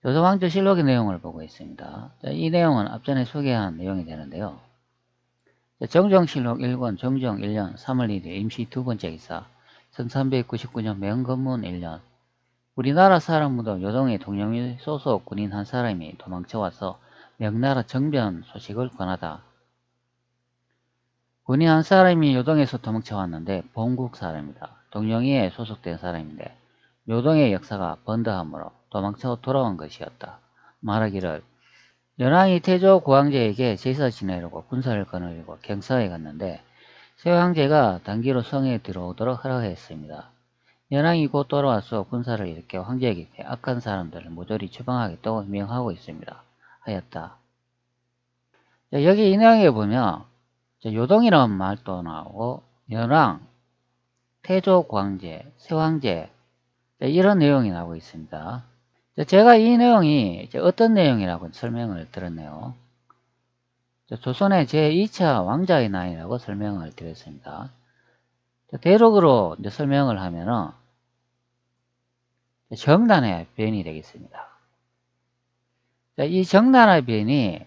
조선왕조실록의 내용을 보고 있습니다. 이 내용은 앞전에 소개한 내용이 되는데요. 정종실록 1권 정종 1년 3월 1일 임시 두 번째 기사 1399년 명건문 1년 우리나라 사람무도 요동의 동영일 소속 군인 한 사람이 도망쳐와서 명나라 정변 소식을 권하다. 군인 한 사람이 요동에서 도망쳐왔는데 본국 사람이다. 동영이에 소속된 사람인데 요동의 역사가 번다함으로 도망쳐 돌아온 것이었다. 말하기를 연왕이 태조 고황제에게 제사 지내려고 군사를 거느리고 경사에 갔는데 쇠황제가 단기로 성에 들어오도록 허락했습니다. 연왕이 곧 돌아와서 군사를 일으켜 황제에게 악한 사람들을 모조리 처방하겠다고 명하고 있습니다. 하였다. 여기 이 내용에 보면 요동이라는 말도 나오고 연왕, 태조 고황제, 쇠황제 이런 내용이 나오고 있습니다. 제가 이 내용이 어떤 내용이라고 설명을 드렸네요. 조선의 제2차 왕자의 나이라고 설명을 드렸습니다. 대록으로 설명을 하면은 정난의 변이 되겠습니다. 이 정난의 변이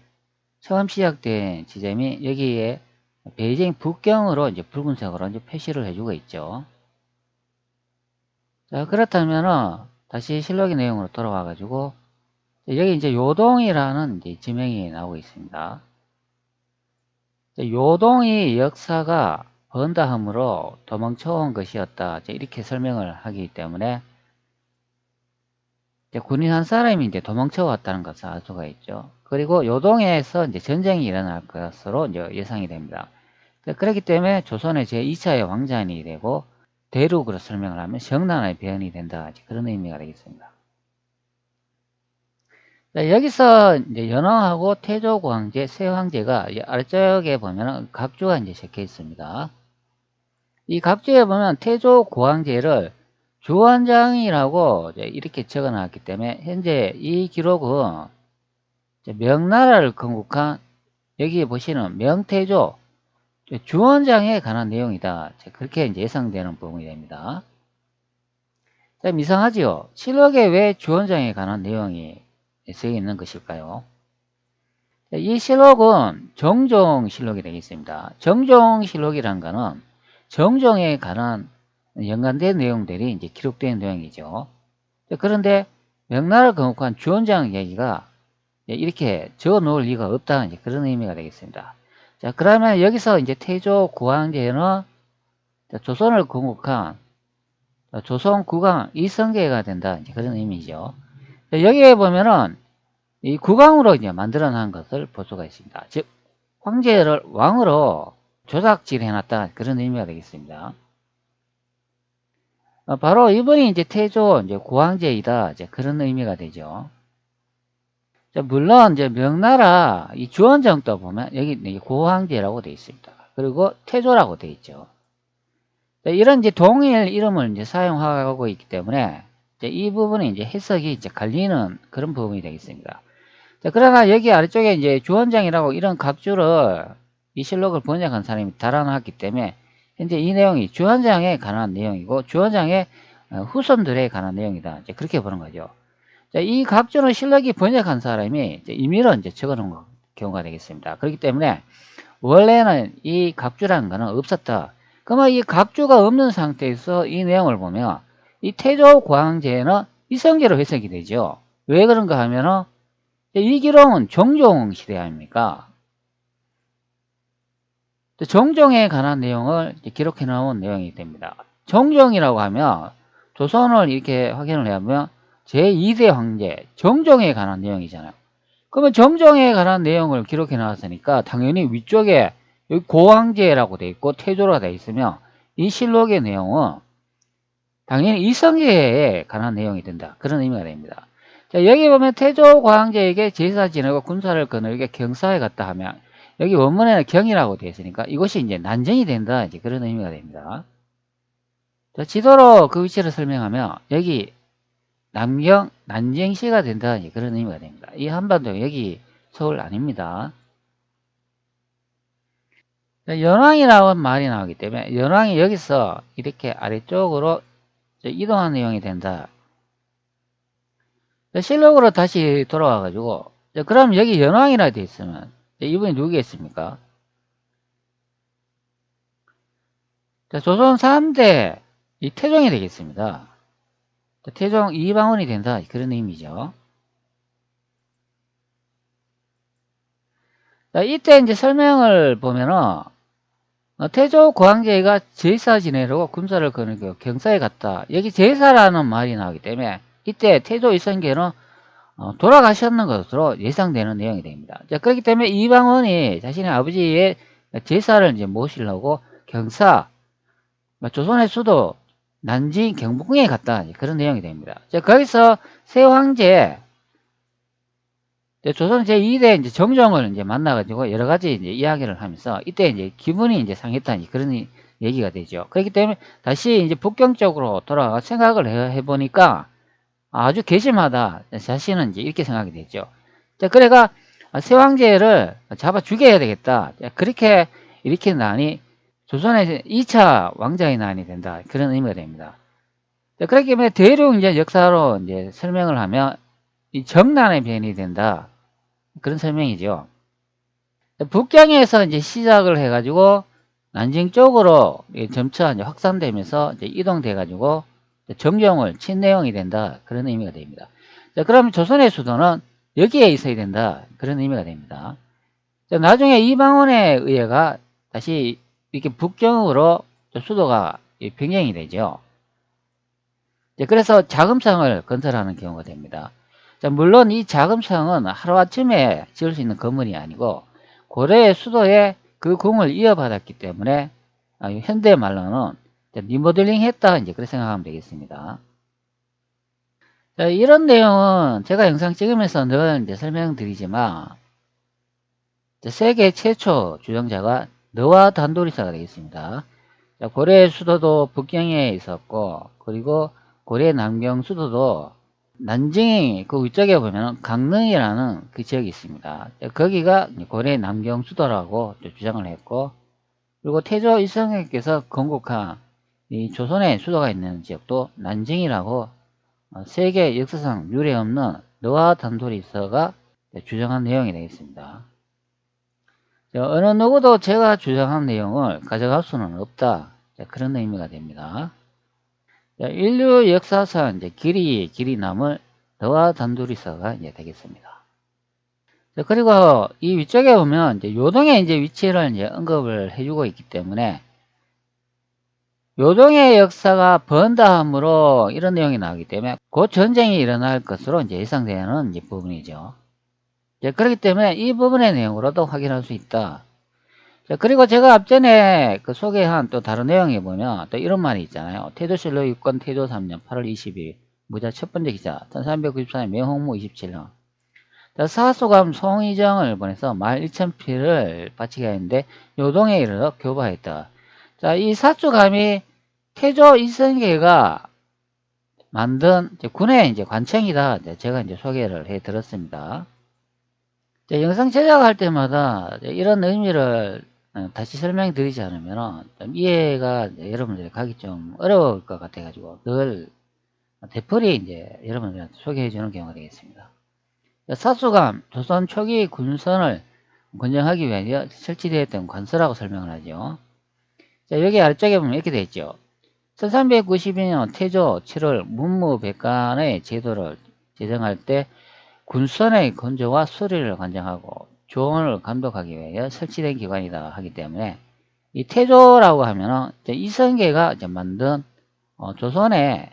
처음 시작된 지점이 여기에 베이징 북경으로 붉은색으로 표시를 해주고 있죠. 자, 그렇다면은 다시 실록의 내용으로 돌아와 가지고 여기 요동이라는 지명이 나오고 있습니다. 요동이 역사가 번다함으로 도망쳐온 것이었다. 이렇게 설명을 하기 때문에 군인 한 사람이 도망쳐 왔다는 것을 알 수가 있죠. 그리고 요동에서 전쟁이 일어날 것으로 예상이 됩니다. 그렇기 때문에 조선의 제2차의 왕자이 되고 대륙으로 설명을 하면 정난의 변이 된다. 그런 의미가 되겠습니다. 여기서 연왕하고 태조고황제, 쇠황제가 아래쪽에 보면 각주가 적혀 있습니다. 이 각주에 보면 태조고황제를 주원장이라고 이렇게 적어 놨기 때문에 현재 이 기록은 명나라를 건국한 여기 보시는 명태조 주원장에 관한 내용이다. 그렇게 예상되는 부분이 됩니다. 좀 이상하지요? 실록에 왜 주원장에 관한 내용이 쓰여 있는 것일까요? 이 실록은 정종실록이 되겠습니다. 정종실록이라는 것은 정종에 관한 연관된 내용들이 기록된 내용이죠. 그런데 명나라 건국한 주원장 얘기가 이렇게 적어 놓을 리가 없다는 그런 의미가 되겠습니다. 자, 그러면 여기서 태조 고황제는 조선을 건국한 조선 국왕 이성계가 된다. 그런 의미죠. 여기에 보면은 이 국왕으로 만들어 놓은 것을 볼 수가 있습니다. 즉, 황제를 왕으로 조작질 해놨다. 그런 의미가 되겠습니다. 바로 이분이 태조 고황제이다. 그런 의미가 되죠. 물론 명나라 이 주원정도 보면 여기 고황제라고 되어 있습니다. 그리고 태조라고 되어 있죠. 이런 동일 이름을 사용하고 있기 때문에 이 부분이 해석이 갈리는 그런 부분이 되겠습니다. 그러나 여기 아래쪽에 주원장이라고 이런 각주를 이 실록을 번역한 사람이 달아놨기 때문에 현재 이 내용이 주원장에 관한 내용이고 주원장의 후손들에 관한 내용이다. 그렇게 보는 거죠. 이 각주는 실록이 번역한 사람이 임의로 적어놓은 경우가 되겠습니다. 그렇기 때문에 원래는 이 각주라는 것은 없었다. 그러면 이 각주가 없는 상태에서 이 내용을 보면 이 태조 고황제는 이성계로 해석이 되죠. 왜 그런가 하면은 이 기록은 정종 시대 아닙니까? 정종에 관한 내용을 기록해 놓은 내용이 됩니다. 정종이라고 하면 조선을 이렇게 확인을 해보면 제2대 황제 정종에 관한 내용이잖아요. 그러면 정종에 관한 내용을 기록해 놨으니까 당연히 위쪽에 여기 고황제라고 돼 있고 태조가 돼 있으면 이 실록의 내용은 당연히 이성계에 관한 내용이 된다. 그런 의미가 됩니다. 자, 여기 보면 태조 고황제에게 제사 지내고 군사를 거느리게 경사에 갔다 하면 여기 원문에는 경이라고 되어 있으니까 이것이 난정이 된다. 그런 의미가 됩니다. 자, 지도로 그 위치를 설명하면 여기 남경, 난쟁시가 된다. 그런 의미가 됩니다. 이 한반도 여기 서울 아닙니다. 연왕이라는 말이 나오기 때문에 연왕이 여기서 이렇게 아래쪽으로 이동하는 내용이 된다. 실록으로 다시 돌아와가지고, 그럼 여기 연왕이라 되어 있으면, 이분이 누구겠습니까? 자, 조선 3대 이 태종이 되겠습니다. 태종 이방원이 된다. 그런 의미죠. 자, 이때 이제 설명을 보면은, 태조 고황제가 제사 지내려고 군사를 거는 경사에 갔다. 여기 제사라는 말이 나오기 때문에 이때 태조 이성계는 돌아가셨는 것으로 예상되는 내용이 됩니다. 자, 그렇기 때문에 이방원이 자신의 아버지의 제사를 이제 모시려고 경사, 조선의 수도 난징 경복궁에 갔다. 그런 내용이 됩니다. 자, 거기서 세 황제, 조선 제2대 이제 정종을 이제 만나가지고 여러 가지 이제 이야기를 하면서 이때 이제 기분이 이제 상했다는 그런 얘기가 되죠. 그렇기 때문에 다시 이제 북경 쪽으로 돌아가 생각을 해보니까 아주 괘씸하다. 자신은 이제 이렇게 생각이 됐죠. 자, 그래가 세 황제를 잡아 죽여야 되겠다. 자, 그렇게 이렇게 나니 조선의 2차 왕자의 난이 된다. 그런 의미가 됩니다. 자, 그렇기 때문에 대륙 이제 역사로 이제 설명을 하면 이 정난의 변이 된다. 그런 설명이죠. 북경에서 이제 시작을 해가지고 난징 쪽으로 점차 이제 확산되면서 이제 이동돼가지고 정경을 친내용이 된다. 그런 의미가 됩니다. 자, 그러면 조선의 수도는 여기에 있어야 된다. 그런 의미가 됩니다. 자, 나중에 이방원에 의해가 다시 이렇게 북경으로 수도가 변경이 되죠. 그래서 자금성을 건설하는 경우가 됩니다. 자, 물론 이 자금성은 하루아침에 지을 수 있는 건물이 아니고 고려의 수도에 그 궁을 이어받았기 때문에 현대 말로는 리모델링 했다 이제 그렇게 생각하면 되겠습니다. 자, 이런 내용은 제가 영상 찍으면서 늘 이제 설명드리지만 세계 최초 주정자가 너와 단도리사가 되겠습니다. 자, 고려의 수도도 북경에 있었고 그리고 고려 남경 수도도 난징이 그 위쪽에 보면 강릉이라는 그 지역이 있습니다. 거기가 고려 남경 수도라고 주장을 했고 그리고 태조 이성계께서 건국한 이 조선의 수도가 있는 지역도 난징이라고 세계 역사상 유례없는 너와 단돌이서가 주장한 내용이 되겠습니다. 어느 누구도 제가 주장한 내용을 가져갈 수는 없다. 그런 의미가 됩니다. 인류 역사상 이제 길이 남을 너와 단둘이서가 이제 되겠습니다. 그리고 이 위쪽에 보면 이제 요동의 이제 위치를 이제 언급을 해주고 있기 때문에 요동의 역사가 번다함으로 이런 내용이 나오기 때문에 곧 전쟁이 일어날 것으로 이제 예상되는 이제 부분이죠. 그렇기 때문에 이 부분의 내용으로도 확인할 수 있다. 그리고 제가 앞전에 그 소개한 또 다른 내용에 보면 또 이런 말이 있잖아요. 태조실록 6권 태조 3년 8월 20일 무자 첫 번째 기자 1394년 명홍무 27년 사수감 송의정을 보내서 말 1000필을 바치게 했는데 요동에 이르러 교부하였다. 자, 이 사수감이 태조 이성계가 만든 군의 이제 관청이다. 제가 이제 소개를 해 드렸습니다. 영상 제작할 때마다 이런 의미를 다시 설명드리지 않으면 좀 이해가 여러분들이 가기 좀 어려울 것 같아 가지고 늘 되풀이 이제 여러분들한테 소개해 주는 경우가 되겠습니다. 사수감 조선 초기 군선을 건정하기 위해 설치되었던 관서라고 설명을 하죠. 자, 여기 아래쪽에 보면 이렇게 되어 있죠. 1392년 태조 7월 문무백관의 제도를 제정할 때 군선의 건조와 수리를 관장하고 조언을 감독하기 위해 설치된 기관이다 하기 때문에 이 태조라고 하면은 이성계가 만든 조선의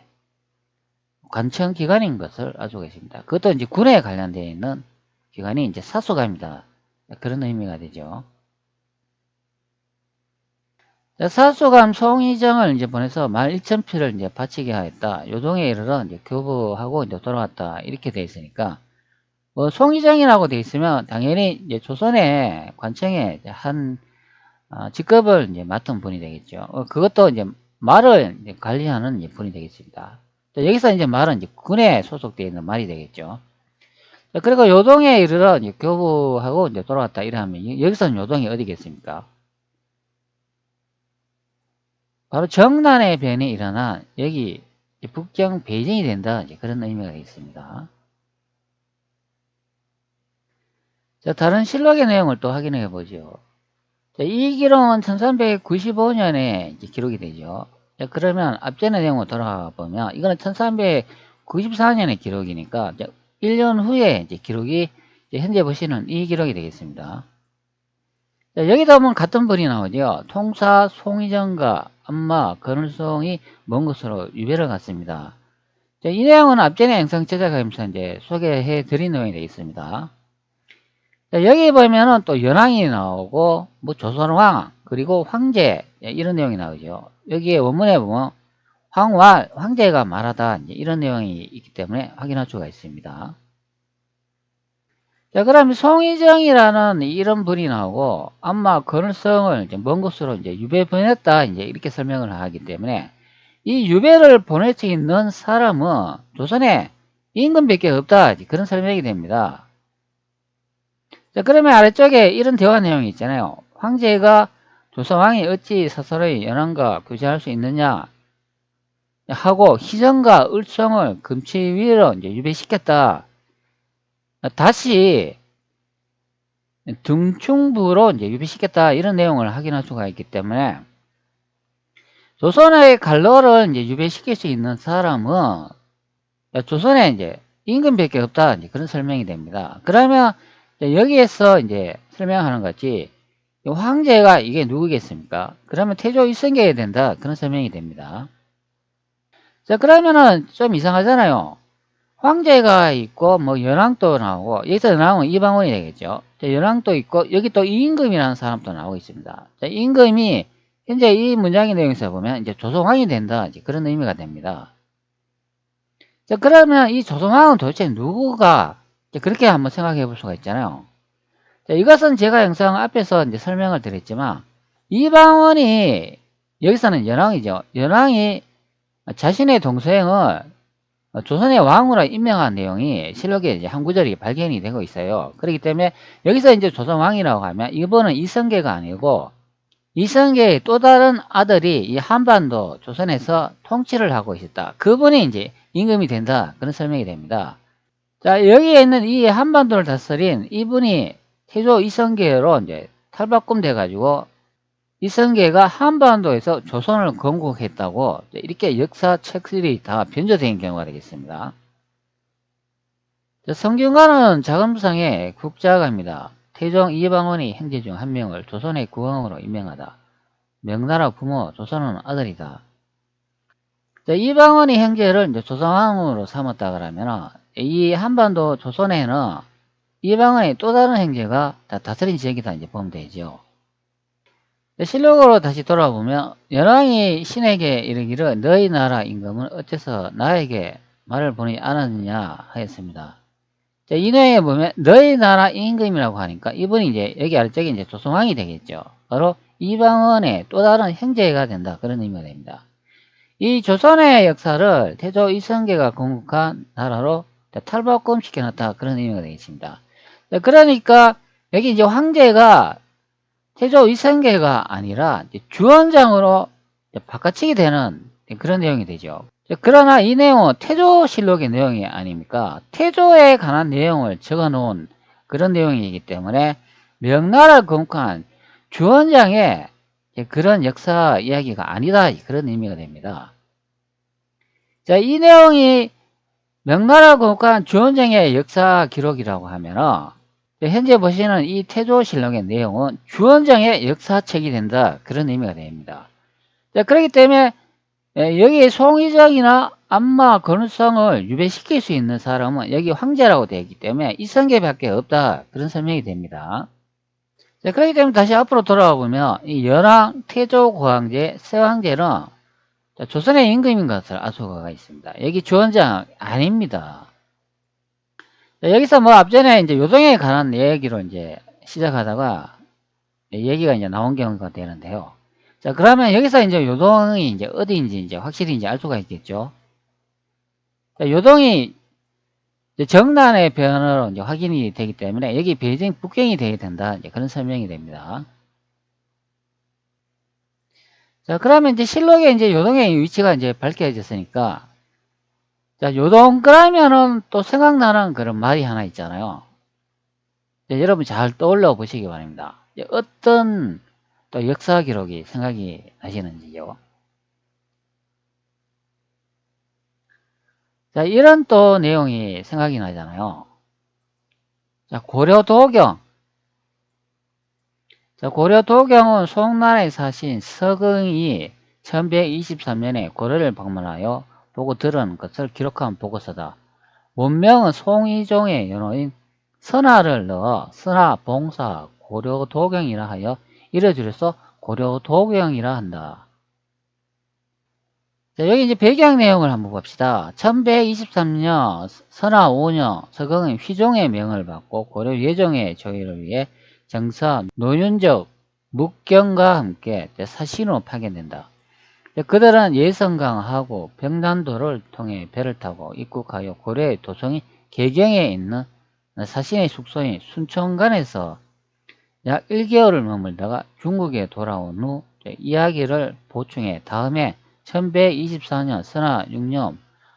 관청 기관인 것을 알고 계십니다. 그것도 이제 군에 관련되어 있는 기관이 이제 사수감이다. 그런 의미가 되죠. 사수감 송의정을 이제 보내서 12,000필을 이제 바치게 하였다. 요동에 이르러 이제 교부하고 이제 돌아왔다. 이렇게 되어 있으니까 송의정이라고 되어 있으면 당연히 이제 조선의 관청의 한 직급을 이제 맡은 분이 되겠죠. 그것도 이제 말을 이제 관리하는 이제 분이 되겠습니다. 여기서 이제 말은 이제 군에 소속되어 있는 말이 되겠죠. 그리고 요동에 이르러 이제 교부하고 이제 돌아왔다 이러면 여기서는 요동이 어디겠습니까? 바로 정난의 변이 일어난 여기 북경 베이징이 된다. 그런 의미가 있습니다. 자, 다른 실록의 내용을 또 확인해 보죠. 자, 이 기록은 1395년에 기록이 되죠. 자, 그러면 앞전의 내용으로 돌아가 보면 이거는 1394년의 기록이니까 1년 후에 이제 기록이 이제 현재 보시는 이 기록이 되겠습니다. 자, 여기다 보면 같은 분이 나오죠. 통사 송희정과 안마 건울성이 먼 곳으로 유배를 갔습니다. 자, 이 내용은 앞전에 영상 제작하면서 이제 소개해 드린 내용이 되어 있습니다. 자, 여기 보면은 또 연왕이 나오고 뭐 조선왕 그리고 황제 이런 내용이 나오죠. 여기에 원문에 보면 황제가 말하다 이런 내용이 있기 때문에 확인할 수가 있습니다. 자, 그럼 송희정이라는 이런 분이 나오고 안마 건을성을 이제 먼 곳으로 이제 유배 보냈다 이제 이렇게 설명을 하기 때문에 이 유배를 보낼 수 있는 사람은 조선에 임금밖에 없다 그런 설명이 됩니다. 자, 그러면 아래쪽에 이런 대화 내용이 있잖아요. 황제가 조선왕이 어찌 스스로의 연왕과 교제할 수 있느냐 하고 희정과 을성을 금치 위로 이제 유배시켰다. 다시 등충부로 이제 유배시켰다. 이런 내용을 확인할 수가 있기 때문에 조선의 갈로를 이제 유배시킬 수 있는 사람은 조선에 이제 임금밖에 없다. 이제 그런 설명이 됩니다. 그러면 여기에서 이제 설명하는 거지. 황제가 이게 누구겠습니까? 그러면 태조 이성계가 된다. 그런 설명이 됩니다. 자, 그러면은 좀 이상하잖아요. 황제가 있고 뭐 연왕도 나오고 여기서 나오면 이방원이 되겠죠. 자, 연왕도 있고 여기 또 임금이라는 사람도 나오고 있습니다. 자, 임금이 현재 이 문장의 내용에서 보면 이제 조선왕이 된다. 이제 그런 의미가 됩니다. 자, 그러면 이 조선왕은 도대체 누구가 그렇게 한번 생각해 볼 수가 있잖아요. 자, 이것은 제가 영상 앞에서 이제 설명을 드렸지만 이방원이 여기서는 연왕이죠. 연왕이 자신의 동생을 조선의 왕으로 임명한 내용이 실록에 이제 한 구절이 발견이 되고 있어요. 그렇기 때문에 여기서 이제 조선왕이라고 하면 이번은 이성계가 아니고 이성계의 또 다른 아들이 이 한반도 조선에서 통치를 하고 있었다. 그분이 이제 임금이 된다. 그런 설명이 됩니다. 자, 여기에 있는 이 한반도를 다스린 이분이 태조 이성계로 이제 탈바꿈 돼가지고 이성계가 한반도에서 조선을 건국했다고 이렇게 역사책들이 다 변조된 경우가 되겠습니다. 성균관은 자금상의 국자가입니다. 태종 이방원이 형제 중 한 명을 조선의 국왕으로 임명하다. 명나라 부모 조선은 아들이다. 이방원이 형제를 이제 조선왕으로 삼았다 그러면 이 한반도 조선에는 이방원의 또 다른 형제가 다 다스린 지역이다 이제 보면 되죠. 실록으로 다시 돌아보면 연왕이 신에게 이르기를 너희 나라 임금은 어째서 나에게 말을 보내지 않았느냐 하였습니다. 이 내용에 보면 너희 나라 임금이라고 하니까 이분이 이제 여기 아래쪽에 이제 조선왕이 되겠죠. 바로 이방원의 또 다른 형제가 된다. 그런 의미가 됩니다. 이 조선의 역사를 태조 이성계가 건국한 나라로 탈바꿈 시켜놨다. 그런 의미가 되겠습니다. 그러니까 여기 이제 황제가 태조 이성계가 아니라 주원장으로 바꿔치기 되는 그런 내용이 되죠. 그러나 이 내용은 태조실록의 내용이 아닙니까? 태조에 관한 내용을 적어 놓은 그런 내용이기 때문에 명나라를 건국한 주원장의 그런 역사 이야기가 아니다. 그런 의미가 됩니다. 자, 이 내용이 명나라를 건국한 주원장의 역사 기록이라고 하면은 현재 보시는 이 태조실록의 내용은 주원장의 역사책이 된다. 그런 의미가 됩니다. 자, 그렇기 때문에 여기 송희정이나 안마 건우성을 유배시킬 수 있는 사람은 여기 황제라고 되어 있기 때문에 이성계밖에 없다. 그런 설명이 됩니다. 자, 그렇기 때문에 다시 앞으로 돌아가 보면 이 연왕, 태조, 고황제, 세왕제는 조선의 임금인 것을 알 수가 있습니다. 여기 주원장 아닙니다. 자, 여기서 뭐 앞전에 이제 요동에 관한 얘기로 이제 시작하다가 얘기가 이제 나온 경우가 되는데요. 자, 그러면 여기서 이제 요동이 이제 어디인지 이제 확실히 이제 알 수가 있겠죠. 자, 요동이 이제 정난의 변화로 이제 확인이 되기 때문에 여기 베이징 북경이 되게 된다. 이제 그런 설명이 됩니다. 자, 그러면 이제 실록에 이제 요동의 위치가 이제 밝혀졌으니까 자, 요동 그러면은 또 생각나는 그런 말이 하나 있잖아요. 여러분 잘 떠올려 보시기 바랍니다. 어떤 또 역사 기록이 생각이 나시는지요? 자, 이런 또 내용이 생각이 나잖아요. 자, 고려도경. 자, 고려도경은 송나라에 사신 서경이 1123년에 고려를 방문하여 보고 들은 것을 기록한 보고서다. 원명은 송이종의 연호인 선하를 넣어 선하, 봉사, 고려도경이라 하여 이를 줄여서 고려도경이라 한다. 자, 여기 이제 배경 내용을 한번 봅시다. 1123년 선하 5년 서경은 휘종의 명을 받고 고려 예종의 조의를 위해 정사 노윤적 묵경과 함께 사신으로 파견된다. 그들은 예성강하고 병난도를 통해 배를 타고 입국하여 고려의 도성이 개경에 있는 사신의 숙소인 순천관에서 약 1개월을 머물다가 중국에 돌아온 후 이야기를 보충해 다음에 1124년 선하 6년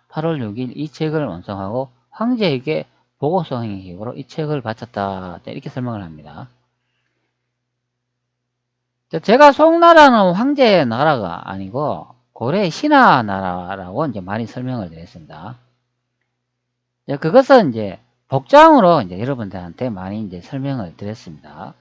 8월 6일 이 책을 완성하고 황제에게 보고서 형식으로 이 책을 바쳤다. 이렇게 설명을 합니다. 제가 송나라는 황제의 나라가 아니고 고려의 신하 나라라고 이제 많이 설명을 드렸습니다. 그것은 이제 복장으로 이제 여러분들한테 많이 이제 설명을 드렸습니다.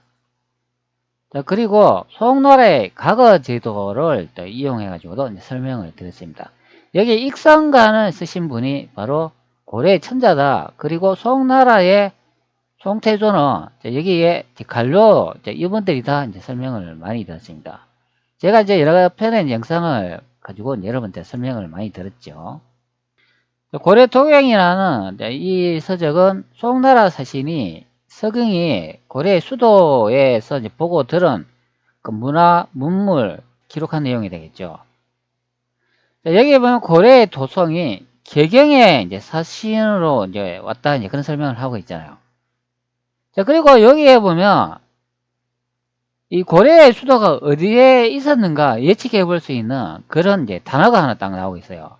자, 그리고 송나라의 과거 제도를 또 이용해가지고도 이제 설명을 드렸습니다. 여기 익성간을 쓰신 분이 바로 고려의 천자다. 그리고 송나라의 송태조는 여기에 관료 이분들이 다 이제 설명을 많이 드렸습니다. 제가 이제 여러 편의 영상을 가지고 여러분한테 설명을 많이 드렸죠. 고려도경이라는 이 서적은 송나라 사신이 서경이 고려의 수도에서 이제 보고 들은 그 문화, 문물 기록한 내용이 되겠죠. 여기 보면 고려의 도성이 개경에 이제 사신으로 이제 왔다 이제 그런 설명을 하고 있잖아요. 자, 그리고 여기에 보면 이 고려의 수도가 어디에 있었는가 예측해 볼 수 있는 그런 이제 단어가 하나 딱 나오고 있어요.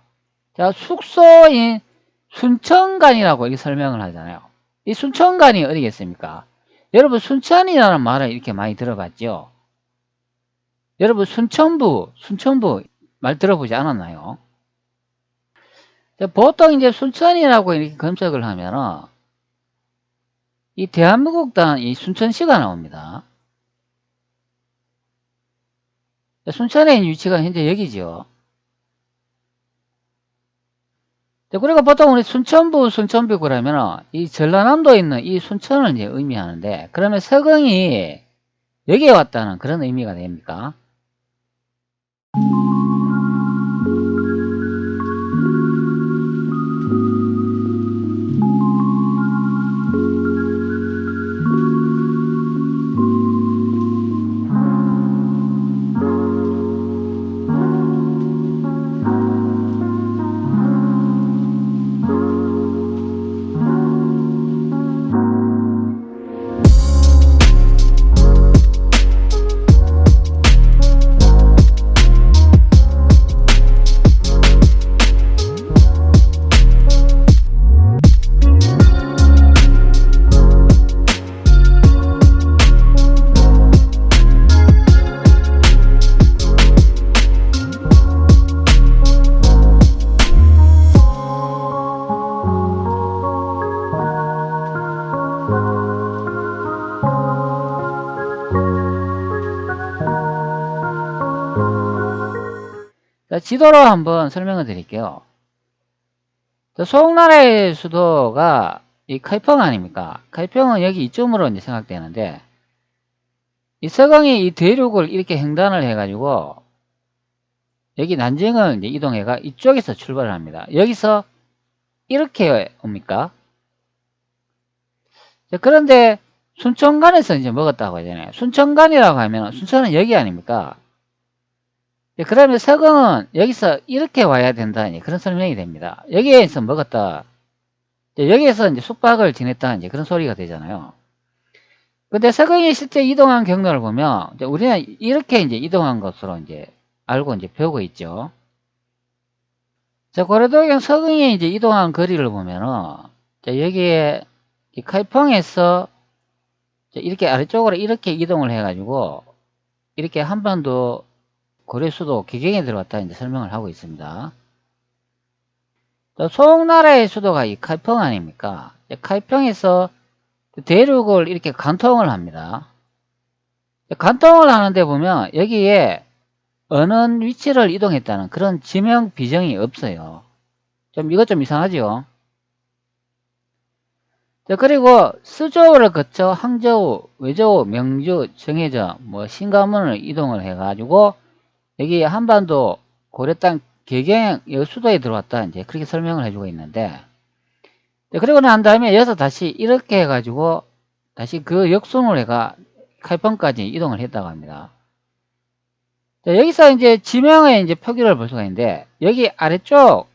자, 숙소인 순천관이라고 이렇게 설명을 하잖아요. 이 순천관이 어디겠습니까? 여러분 순천이라는 말을 이렇게 많이 들어봤죠? 여러분 순천부 말 들어보지 않았나요? 자, 보통 이제 순천이라고 이렇게 검색을 하면은 이 대한민국당 이 순천시가 나옵니다. 순천에 있는 위치가 현재 여기죠. 그리고 보통 우리 순천부 그러면 이 전라남도에 있는 이 순천을 이제 의미하는데, 그러면 서경이 여기에 왔다는 그런 의미가 됩니까? 자, 지도로 한번 설명을 드릴게요. 송나라의 수도가 이開평 아닙니까?開평은 여기 이쯤으로 이제 생각되는데, 이 서경이 이 대륙을 이렇게 횡단을 해가지고 여기 난징을 이제 이동해가 이쪽에서 출발을 합니다. 여기서 이렇게 옵니까? 자, 그런데 순천관에서 이제 먹었다고 하잖아요. 순천관이라고 하면 순천은 여기 아닙니까? 그러면 서경은 여기서 이렇게 와야 된다. 그런 설명이 됩니다. 여기에서 먹었다. 여기에서 이제 숙박을 지냈다. 이제 그런 소리가 되잖아요. 근데 서경이 실제 이동한 경로를 보면 우리는 이렇게 이제 이동한 것으로 이제 알고 이제 배우고 있죠. 자, 고려도경 서경이 이제 이동한 거리를 보면은 여기에 이開평에서 자, 이렇게 아래쪽으로 이렇게 이동을 해가지고 이렇게 한반도 고려 수도 개경에 들어갔다 이제 설명을 하고 있습니다. 송나라의 수도가 이开평 아닙니까?开평에서 대륙을 이렇게 관통을 합니다. 관통을 하는데 보면 여기에 어느 위치를 이동했다는 그런 지명 비정이 없어요. 이것 좀 이상하죠? 자, 그리고 수조를 거쳐 항저우, 외저우, 명주, 정해저, 신가문을 이동을 해가지고 여기 한반도 고려 땅 개경 수도에 들어왔다 이제 그렇게 설명을 해주고 있는데, 그리고 난 다음에 여기서 다시 이렇게 해가지고 다시 그 역순으로 해가开평까지 이동을 했다고 합니다. 자, 여기서 이제 지명의 이제 표기를 볼 수가 있는데 여기 아래쪽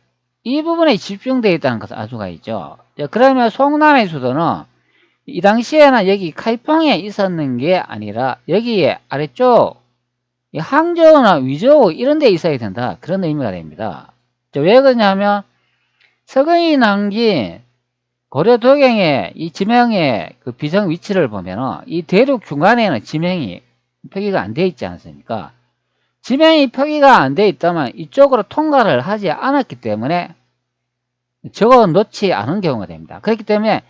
이 부분에 집중되어 있다는 것을 알 수가 있죠. 자, 그러면 송나라의 수도는 이 당시에는 여기开평에 있었는 게 아니라 여기에 아래쪽 항저우나 위저우 이런 데 있어야 된다. 그런 의미가 됩니다. 자, 왜 그러냐면 서경이 남긴 고려 도경의 이 지명의 그 비정 위치를 보면은 이 대륙 중간에는 지명이 표기가 안 되어 있지 않습니까? 지명이 표기가 안 되어 있다면 이쪽으로 통과를 하지 않았기 때문에 적어 놓지 않은 경우가 됩니다. 그렇기 때문에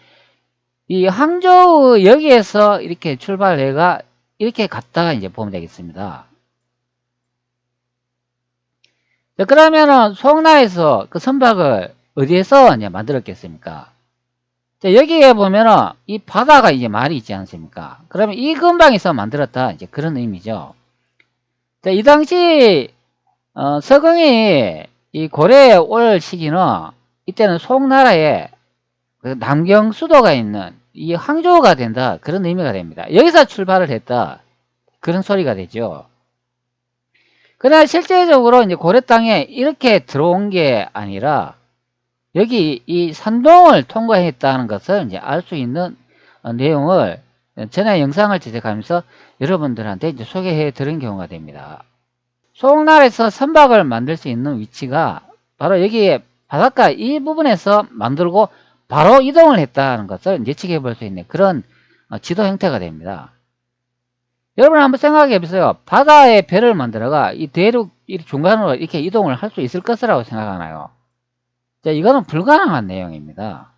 이 항저우 여기에서 이렇게 출발해가 이렇게 갔다가 이제 보면 되겠습니다. 자, 그러면은 송나에서 그 선박을 어디에서 이제 만들었겠습니까? 자, 여기에 보면은 이 바다가 이제 말이 있지 않습니까? 그러면 이 근방에서 만들었다 이제 그런 의미죠. 자, 이 당시 서경이 이 고려에 올 시기는 이때는 송나라에 그 남경 수도가 있는 이 항저우가 된다 그런 의미가 됩니다. 여기서 출발을 했다 그런 소리가 되죠. 그러나 실제적으로 이제 고려 땅에 이렇게 들어온 게 아니라 여기 이 산동을 통과했다는 것을 이제 알 수 있는 내용을 전에 영상을 제작하면서 여러분들한테 이제 소개해 드린 경우가 됩니다. 송나라에서 선박을 만들 수 있는 위치가 바로 여기에 바닷가 이 부분에서 만들고 바로 이동을 했다는 것을 예측해 볼 수 있는 그런 지도 형태가 됩니다. 여러분 한번 생각해 보세요. 바다에 배를 만들어가 이 대륙 중간으로 이렇게 이동을 할 수 있을 것이라고 생각하나요? 자, 이거는 불가능한 내용입니다.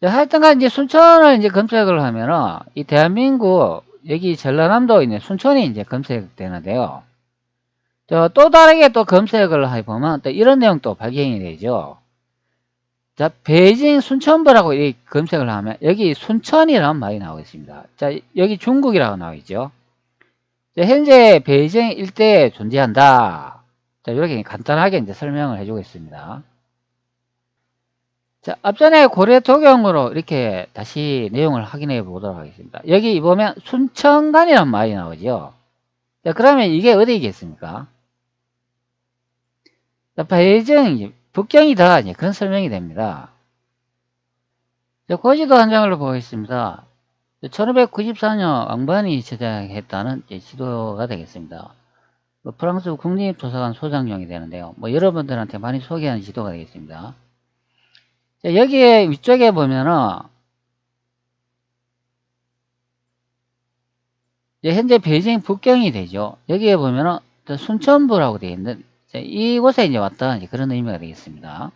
자, 하여튼간 이제 순천을 이제 검색을 하면은 이 대한민국 여기 전라남도 있는 순천이 이제 검색되는데요. 또 다르게 또 검색을 해보면 또 이런 내용 또 발견이 되죠. 자, 베이징 순천부라고 이 검색을 하면 여기 순천이라는 말이 나오고 있습니다. 자, 여기 중국이라고 나와 있죠. 자, 현재 베이징 일대에 존재한다. 자, 이렇게 간단하게 이제 설명을 해주고 있습니다. 자, 앞전에 고려 도경으로 이렇게 다시 내용을 확인해 보도록 하겠습니다. 여기 보면 순천간이라는 말이 나오죠. 자, 그러면 이게 어디겠습니까? 자, 베이징 북경이다. 그런 설명이 됩니다. 자, 고지도 한 장을 보겠습니다. 1594년 왕반이 제작했다는 지도가 되겠습니다. 프랑스 국립도서관 소장용이 되는데요. 여러분들한테 많이 소개하는 지도가 되겠습니다. 자, 여기에 위쪽에 보면은 현재 베이징 북경이 되죠. 여기에 보면은 순천부라고 되어 있는 이곳에 이제 왔다 그런 의미가 되겠습니다.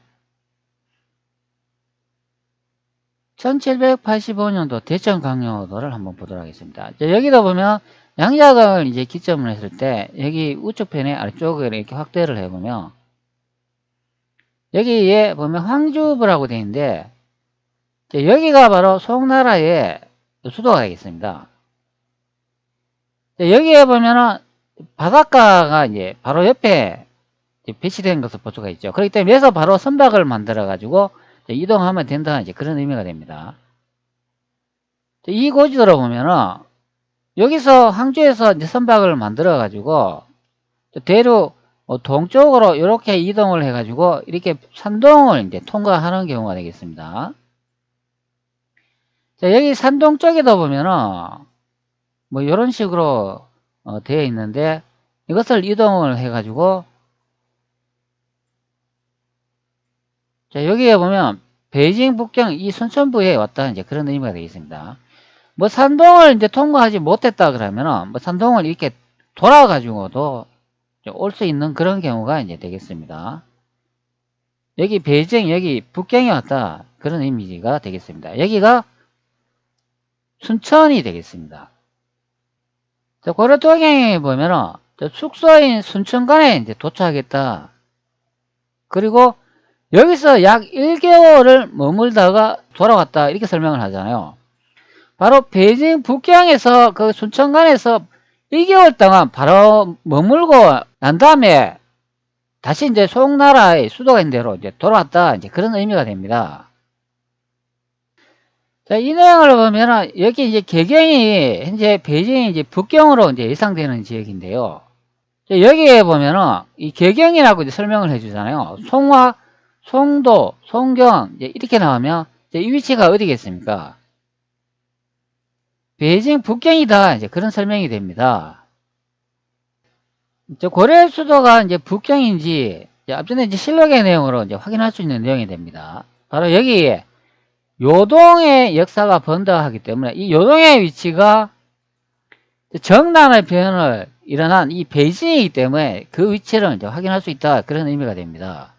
1785년도 대천강요도를 한번 보도록 하겠습니다. 자, 여기다 보면 양자강을 이제 기점을 했을 때 여기 우측편에 아래쪽을 이렇게 확대를 해보면 여기에 보면 황주부라고 되어 있는데 여기가 바로 송나라의 수도가 되겠습니다. 여기에 보면은 바닷가가 이제 바로 옆에 배치된 것을 볼 수가 있죠. 그렇기 때문에 여기서 바로 선박을 만들어 가지고 이동하면 된다 이제 그런 의미가 됩니다. 이 고지도로 보면은 여기서 항주에서 이제 선박을 만들어 가지고 대륙 동쪽으로 이렇게 이동을 해 가지고 이렇게 산동을 이제 통과하는 경우가 되겠습니다. 자, 여기 산동 쪽에도 보면은 이런 식으로 되어 있는데 이것을 이동을 해 가지고 자, 여기에 보면 베이징 북경 이 순천부에 왔다 이제 그런 의미가 되겠습니다. 뭐 산동을 이제 통과하지 못했다 그러면은 뭐 산동을 이렇게 돌아가지고도 올 수 있는 그런 경우가 이제 되겠습니다. 여기 베이징, 여기 북경이 왔다. 그런 이미지가 되겠습니다. 여기가 순천이 되겠습니다. 고려도경에 보면은 숙소인 순천간에 이제 도착했다. 그리고 여기서 약 1개월을 머물다가 돌아갔다. 이렇게 설명을 하잖아요. 바로 베이징 북경에서 그 순천간에서 1개월 동안 바로 머물고 난 다음에 다시 이제 송나라의 수도가 있는 데로 이제 돌아왔다. 이제 그런 의미가 됩니다. 자, 이 내용을 보면은 여기 이제 개경이 현재 베이징 이제 북경으로 이제 예상되는 지역인데요. 여기에 보면은 이 개경이라고 이제 설명을 해주잖아요. 송화, 송도, 송경 이제 이렇게 나오면 이제 이 위치가 어디겠습니까? 베이징 북경이다. 이제 그런 설명이 됩니다. 고려 수도가 이제 북경인지 앞전에 이제 실록의 내용으로 이제 확인할 수 있는 내용이 됩니다. 바로 여기에 요동의 역사가 번다하기 때문에 이 요동의 위치가 정난의 변을 일어난 이 베이징이기 때문에 그 위치를 이제 확인할 수 있다. 그런 의미가 됩니다.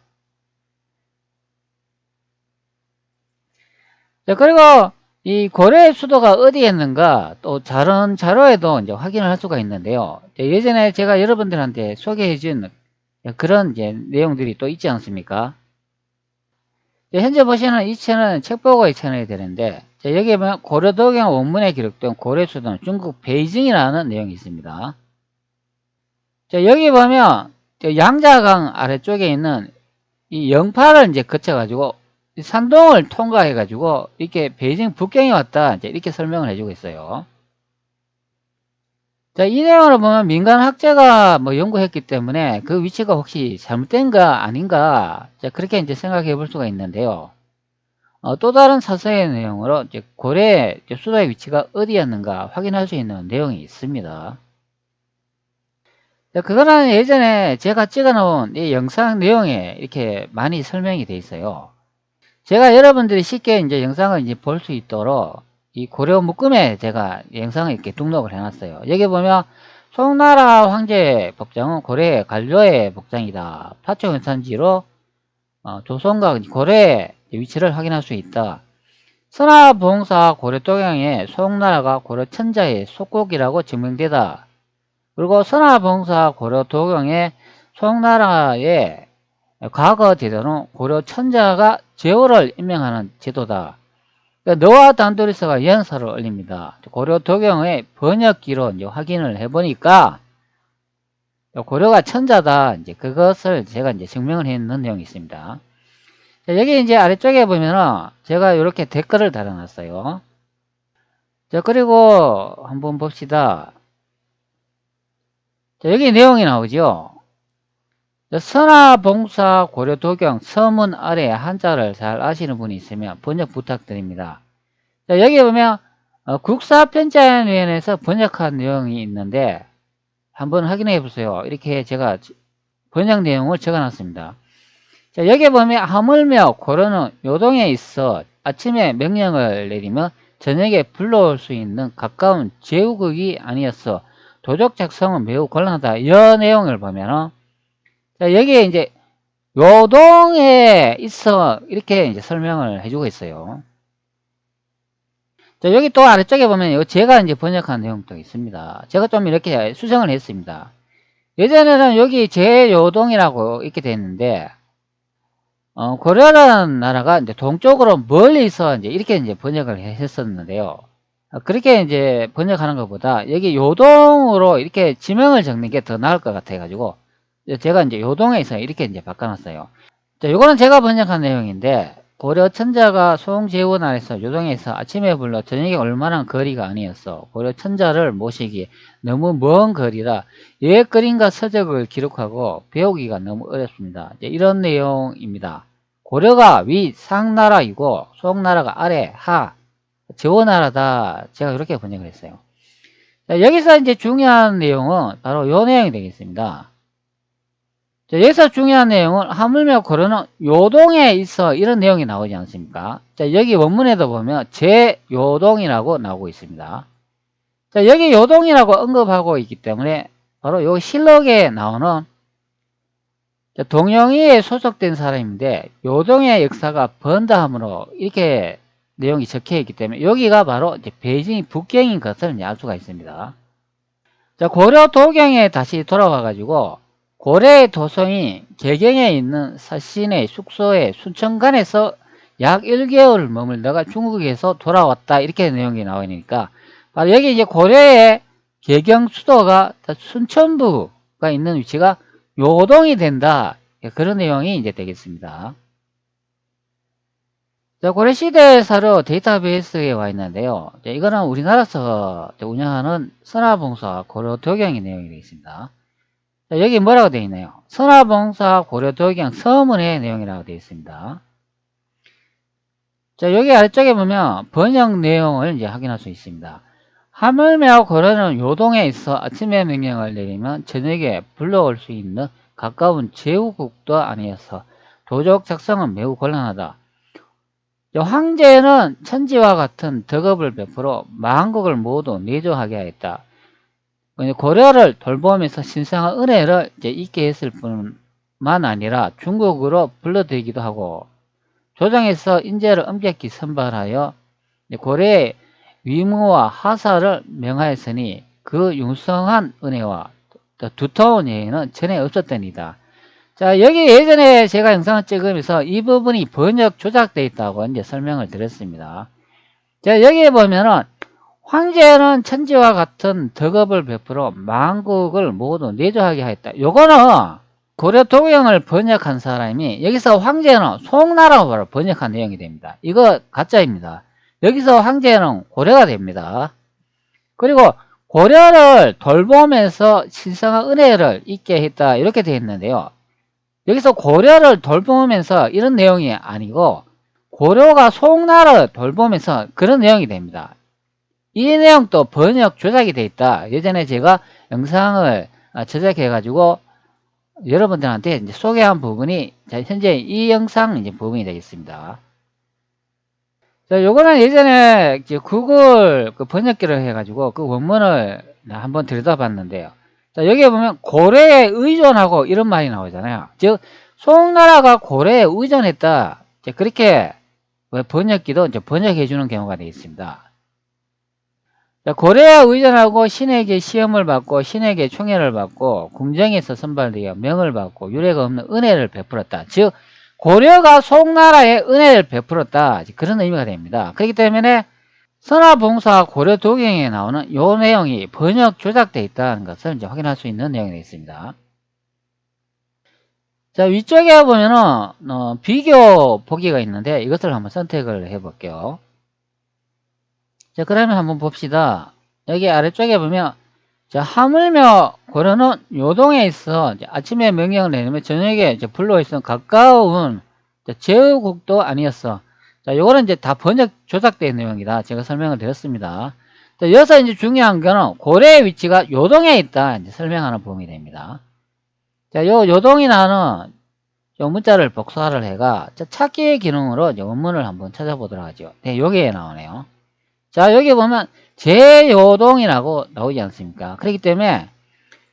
자, 그리고 이 고려의 수도가 어디였는가 또 다른 자료에도 이제 확인을 할 수가 있는데요. 예전에 제가 여러분들한테 소개해 준 그런 이제 내용들이 또 있지 않습니까? 현재 보시는 이 채널은 책 보고 이 채널이 되는데 여기 보면 고려도경 원문에 기록된 고려의 수도는 중국 베이징이라는 내용이 있습니다. 여기 보면 양자강 아래쪽에 있는 이 영파를 이제 거쳐가지고 산동을 통과해가지고 이렇게 베이징 북경에 왔다 이제 이렇게 설명을 해주고 있어요. 자, 이 내용을 보면 민간 학자가 뭐 연구했기 때문에 그 위치가 혹시 잘못된가 아닌가 그렇게 이제 생각해 볼 수가 있는데요. 또 다른 사서의 내용으로 이제 고려 수도의 위치가 어디였는가 확인할 수 있는 내용이 있습니다. 그거는 예전에 제가 찍어 놓은 이 영상 내용에 이렇게 많이 설명이 되어 있어요. 제가 여러분들이 쉽게 이제 영상을 이제 볼 수 있도록 이 고려 묶음에 제가 영상을 이렇게 등록을 해놨어요. 여기 보면 송나라 황제의 복장은 고려의 관료의 복장이다. 파초현산지로 조선과 고려의 위치를 확인할 수 있다. 선화봉사 고려도경의 송나라가 고려천자의 속국이라고 증명되다. 그리고 선화봉사 고려도경의 송나라의 과거 제도는 고려천자가 제후를 임명하는 제도다. 그러니까 너와 단도리서가 연설을 올립니다. 고려도경의 번역기로 이제 확인을 해보니까 고려가 천자다. 이제 그것을 제가 이제 증명을 했는 내용이 있습니다. 자, 여기 이제 아래쪽에 보면은 제가 이렇게 댓글을 달아놨어요. 자, 그리고 한번 봅시다. 자, 여기 내용이 나오죠. 선화봉사 고려도경 서문 아래 한자를 잘 아시는 분이 있으면 번역 부탁드립니다. 자, 여기 보면 국사편찬위원회에서 번역한 내용이 있는데 한번 확인해 보세요. 이렇게 제가 번역 내용을 적어놨습니다. 자, 여기 보면 하물며 고려는 요동에 있어 아침에 명령을 내리면 저녁에 불러올 수 있는 가까운 제후국이 아니었어. 도적 작성은 매우 곤란하다. 이 내용을 보면은 자, 여기에 이제 요동에 있어 이렇게 이제 설명을 해주고 있어요. 자, 여기 또 아래쪽에 보면 제가 이제 번역한 내용도 있습니다. 제가 좀 이렇게 수정을 했습니다. 예전에는 여기 제요동이라고 이렇게 되어 있는데 고려라는 나라가 이제 동쪽으로 멀리서 이제 이렇게 이제 번역을 했었는데요. 그렇게 이제 번역하는 것보다 여기 요동으로 이렇게 지명을 적는 게 더 나을 것 같아 가지고 제가 이제 요동에서 이렇게 이제 바꿔놨어요. 자, 요거는 제가 번역한 내용인데 고려 천자가 송제원 안에서 요동에서 아침에 불러 저녁에 얼마나 거리가 아니었어. 고려 천자를 모시기 너무 먼 거리라 옛 그림과 서적을 기록하고 배우기가 너무 어렵습니다. 이런 내용입니다. 고려가 위 상나라이고 송나라가 아래 하 제원나라다. 제가 이렇게 번역을 했어요. 자, 여기서 이제 중요한 내용은 바로 요 내용이 되겠습니다. 자, 여기서 중요한 내용은 하물며 고려는 요동에 있어 이런 내용이 나오지 않습니까? 자, 여기 원문에도 보면 제요동이라고 나오고 있습니다. 자, 여기 요동이라고 언급하고 있기 때문에 바로 요 실록에 나오는 동영이에 소속된 사람인데 요동의 역사가 번다함으로 이렇게 내용이 적혀 있기 때문에 여기가 바로 이제 베이징 북경인 것을 이제 알 수가 있습니다. 자, 고려 도경에 다시 돌아와 가지고 고려의 도성이 개경에 있는 사신의 숙소에 순천관에서 약 1개월 머물다가 중국에서 돌아왔다 이렇게 내용이 나오니까 바로 여기 이제 고려의 개경 수도가 순천부가 있는 위치가 요동이 된다. 그런 내용이 이제 되겠습니다. 자, 고려시대 사료 데이터베이스에 와 있는데요. 자, 이거는 우리나라에서 운영하는 선화봉사 고려도경의 내용이 되어 있습니다. 자, 여기 뭐라고 되어 있나요? 선화봉사 고려도경 서문의 내용이라고 되어 있습니다. 자, 여기 아래쪽에 보면 번역 내용을 이제 확인할 수 있습니다. 하물며 고려는 요동에 있어 아침에 명령을 내리면 저녁에 불러올 수 있는 가까운 제후국도 아니어서 도적 작성은 매우 곤란하다. 황제는 천지와 같은 덕업을 베풀어 만국을 모두 내조하게 하였다. 고려를 돌보면서 신성한 은혜를 이제 있게 했을 뿐만 아니라 중국으로 불러들이기도 하고 조정에서 인재를 엄격히 선발하여 고려의 위무와 하사를 명하였으니 그 융성한 은혜와 두터운 예의는 전에 없었더니다. 자, 여기 예전에 제가 영상을 찍으면서 이 부분이 번역 조작되어 있다고 이제 설명을 드렸습니다. 자, 여기에 보면은 황제는 천지와 같은 덕업을 베풀어 만국을 모두 내조하게 하였다. 요거는 고려 도경을 번역한 사람이 여기서 황제는 송나라로 번역한 내용이 됩니다. 이거 가짜입니다. 여기서 황제는 고려가 됩니다. 그리고 고려를 돌보면서 신성한 은혜를 있게 했다 이렇게 되어 있는데요. 여기서 고려를 돌보면서 이런 내용이 아니고 고려가 송나라를 돌보면서 그런 내용이 됩니다. 이 내용도 번역 조작이 되어 있다. 예전에 제가 영상을 제작해 가지고 여러분들한테 이제 소개한 부분이 현재 이 영상 이제 부분이 되겠습니다. 자, 요거는 예전에 이제 구글 그 번역기를 해가지고 그 원문을 한번 들여다봤는데요. 자, 여기에 보면 고려에 의존하고 이런 말이 나오잖아요. 즉, 송나라가 고려에 의존했다. 그렇게 번역기도 이제 번역해주는 경우가 되어 있습니다. 자, 고려에 의존하고 신에게 시험을 받고 신에게 총애를 받고 궁정에서 선발되어 명을 받고 유례가 없는 은혜를 베풀었다. 즉, 고려가 송나라에 은혜를 베풀었다. 그런 의미가 됩니다. 그렇기 때문에 선화봉사 고려도경에 나오는 이 내용이 번역 조작되어 있다는 것을 이제 확인할 수 있는 내용이 되어 있습니다. 자, 위쪽에 보면은 비교 보기가 있는데 이것을 한번 선택을 해 볼게요. 자, 그러면 한번 봅시다. 여기 아래쪽에 보면 자, 하물며 고려는 요동에 있어 아침에 명령을 내리면 저녁에 불로 있어 가까운 제후국도 아니었어. 자, 요거는 이제 다 번역 조작된 내용이다. 제가 설명을 드렸습니다. 자, 여기서 이제 중요한 거는 고려의 위치가 요동에 있다. 이제 설명하는 부분이 됩니다. 자, 요 요동이라는 요 문자를 복사를 해가 찾기 기능으로 이제 원문을 한번 찾아보도록 하죠. 네, 여기에 나오네요. 자, 여기 보면 제요동이라고 나오지 않습니까? 그렇기 때문에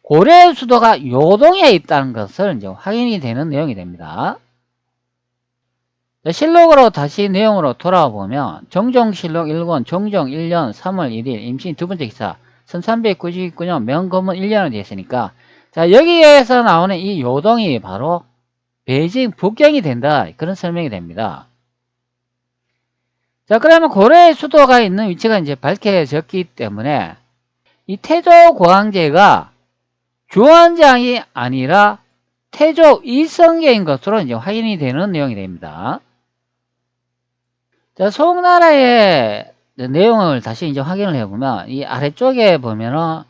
고려의 수도가 요동에 있다는 것을 이제 확인이 되는 내용이 됩니다. 자, 실록으로 다시 내용으로 돌아와 보면 정종실록 1권 정종 1년 3월 1일 임신 두 번째 기사 1399년 명검은 1년이 됐으니까 자, 여기에서 나오는 이 요동이 바로 베이징 북경이 된다. 그런 설명이 됩니다. 자, 그러면 고려의 수도가 있는 위치가 이제 밝혀졌기 때문에 이 태조 고황제가 주원장이 아니라 태조 이성계인 것으로 이제 확인이 되는 내용이 됩니다. 자, 송나라의 내용을 다시 이제 확인을 해보면 이 아래쪽에 보면은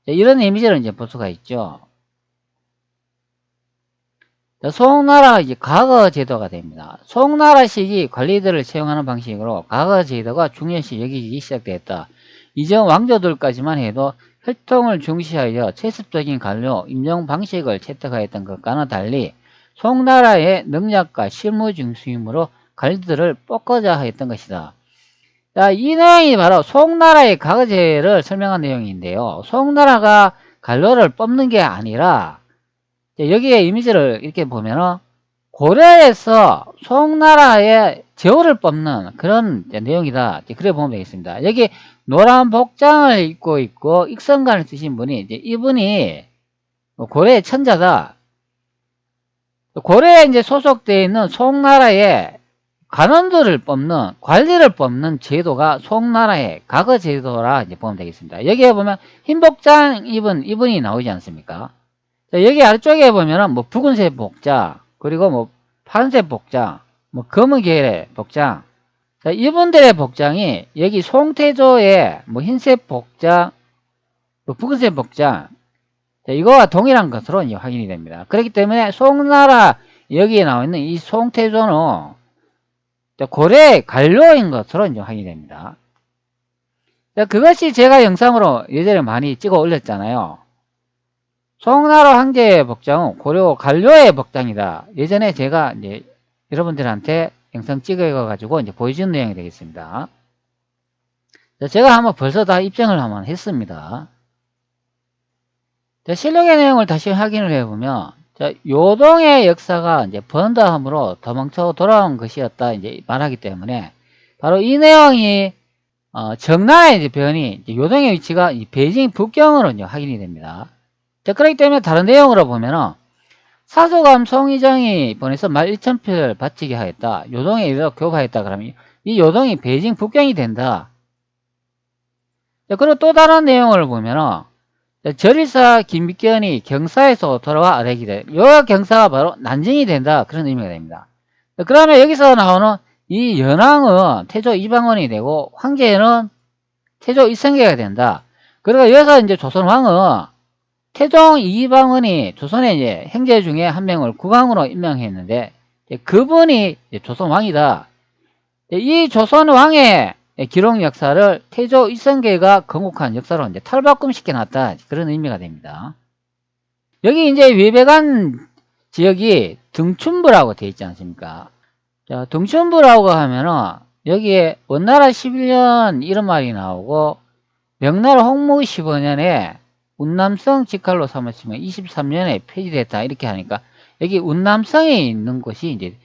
이런 이미지를 이제 볼 수가 있죠. 송나라가 이제 과거 제도가 됩니다. 송나라식이 관리들을 채용하는 방식으로 과거 제도가 중요시 여기기 시작되었다. 이전 왕조들까지만 해도 혈통을 중시하여 체습적인 관료, 임용 방식을 채택하였던 것과는 달리 송나라의 능력과 실무 중심으로 관리들을 뽑고자 하였던 것이다. 자, 이 내용이 바로 송나라의 과거제를 설명한 내용인데요. 송나라가 관료를 뽑는 게 아니라 여기에 이미지를 이렇게 보면은 고려에서 송나라의 제후를 뽑는 그런 내용이다. 그래 보면 되겠습니다. 여기 노란 복장을 입고 있고 익성관을 쓰신 분이 이분이 고려의 천자다. 고려에 소속되어 있는 송나라의 관원들을 뽑는, 관리를 뽑는 제도가 송나라의 과거 제도라 보면 되겠습니다. 여기에 보면 흰 복장 입은 이분이 나오지 않습니까? 자, 여기 아래쪽에 보면은 붉은색 복장, 그리고 파란색 복장, 검은 계열의 복장. 자, 이분들의 복장이 여기 송태조의 흰색 복장, 붉은색 복장, 자, 이거와 동일한 것으로 확인이 됩니다. 그렇기 때문에 송나라 여기에 나와 있는 이 송태조는 고려의 관료인 것으로 확인이 됩니다. 자, 그것이 제가 영상으로 예전에 많이 찍어 올렸잖아요. 송나라 황제의 복장은 고려 관료의 복장이다. 예전에 제가 여러분들한테 영상 찍어 가지고 보여준 내용이 되겠습니다. 자, 제가 한번 벌써 다 입증을 한번 했습니다. 자, 실록의 내용을 다시 확인을 해보면, 자, 요동의 역사가 번다함으로 도망쳐 돌아온 것이었다 말하기 때문에 바로 이 내용이 정나라의 변이 요동의 위치가 베이징 북경으로 확인이 됩니다. 자, 그렇기 때문에 다른 내용으로 보면은 사소감 송희정이 보내서 말 1,000표를 바치게 하였다. 요동에 이르러 교파했다. 그러면 이 요동이 베이징 북경이 된다. 자, 그리고 또 다른 내용을 보면은 절일사 김빅견이 경사에서 돌아와 아래기 돼. 요 경사가 바로 난징이 된다. 그런 의미가 됩니다. 자, 그러면 여기서 나오는 이 연왕은 태조 이방원이 되고 황제는 태조 이성계가 된다. 그리고 여기서 조선왕은 태종 이방원이 조선의 형제 중에 한 명을 국왕으로 임명했는데 그분이 조선왕이다. 이 조선왕의 기록 역사를 태조 이성계가 건국한 역사로 탈바꿈시켜 놨다. 그런 의미가 됩니다. 여기 외백한 지역이 등춘부라고 되어 있지 않습니까? 자, 등춘부라고 하면은 여기에 원나라 11년 이런 말이 나오고 명나라 홍무 15년에 운남성 직할로 삼았으면 23년에 폐지됐다. 이렇게 하니까 여기 운남성에 있는 곳이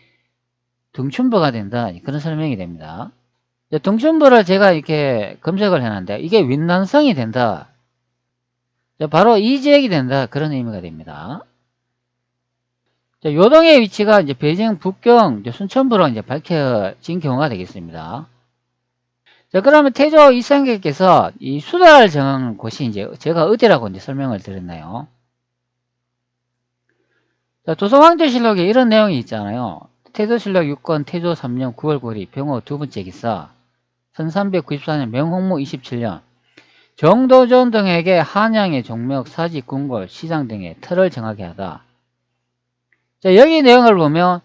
등춘부가 된다. 그런 설명이 됩니다. 등춘부를 제가 이렇게 검색을 해놨는데 이게 윈난성이 된다. 바로 이 지역이 된다. 그런 의미가 됩니다. 요동의 위치가 베이징 북경 순천부로 밝혀진 경우가 되겠습니다. 자, 그러면 태조 이성계께서 이 수도를 정한 곳이 제가 어디라고 설명을 드렸나요? 자, 조선왕조실록에 이런 내용이 있잖아요. 태조실록 6권 태조 3년 9월 9일 병호 두 번째 기사 1394년 명홍무 27년 정도전 등에게 한양의 종묘, 사지, 궁궐, 시장 등의 틀을 정하게 하다. 자, 여기 내용을 보면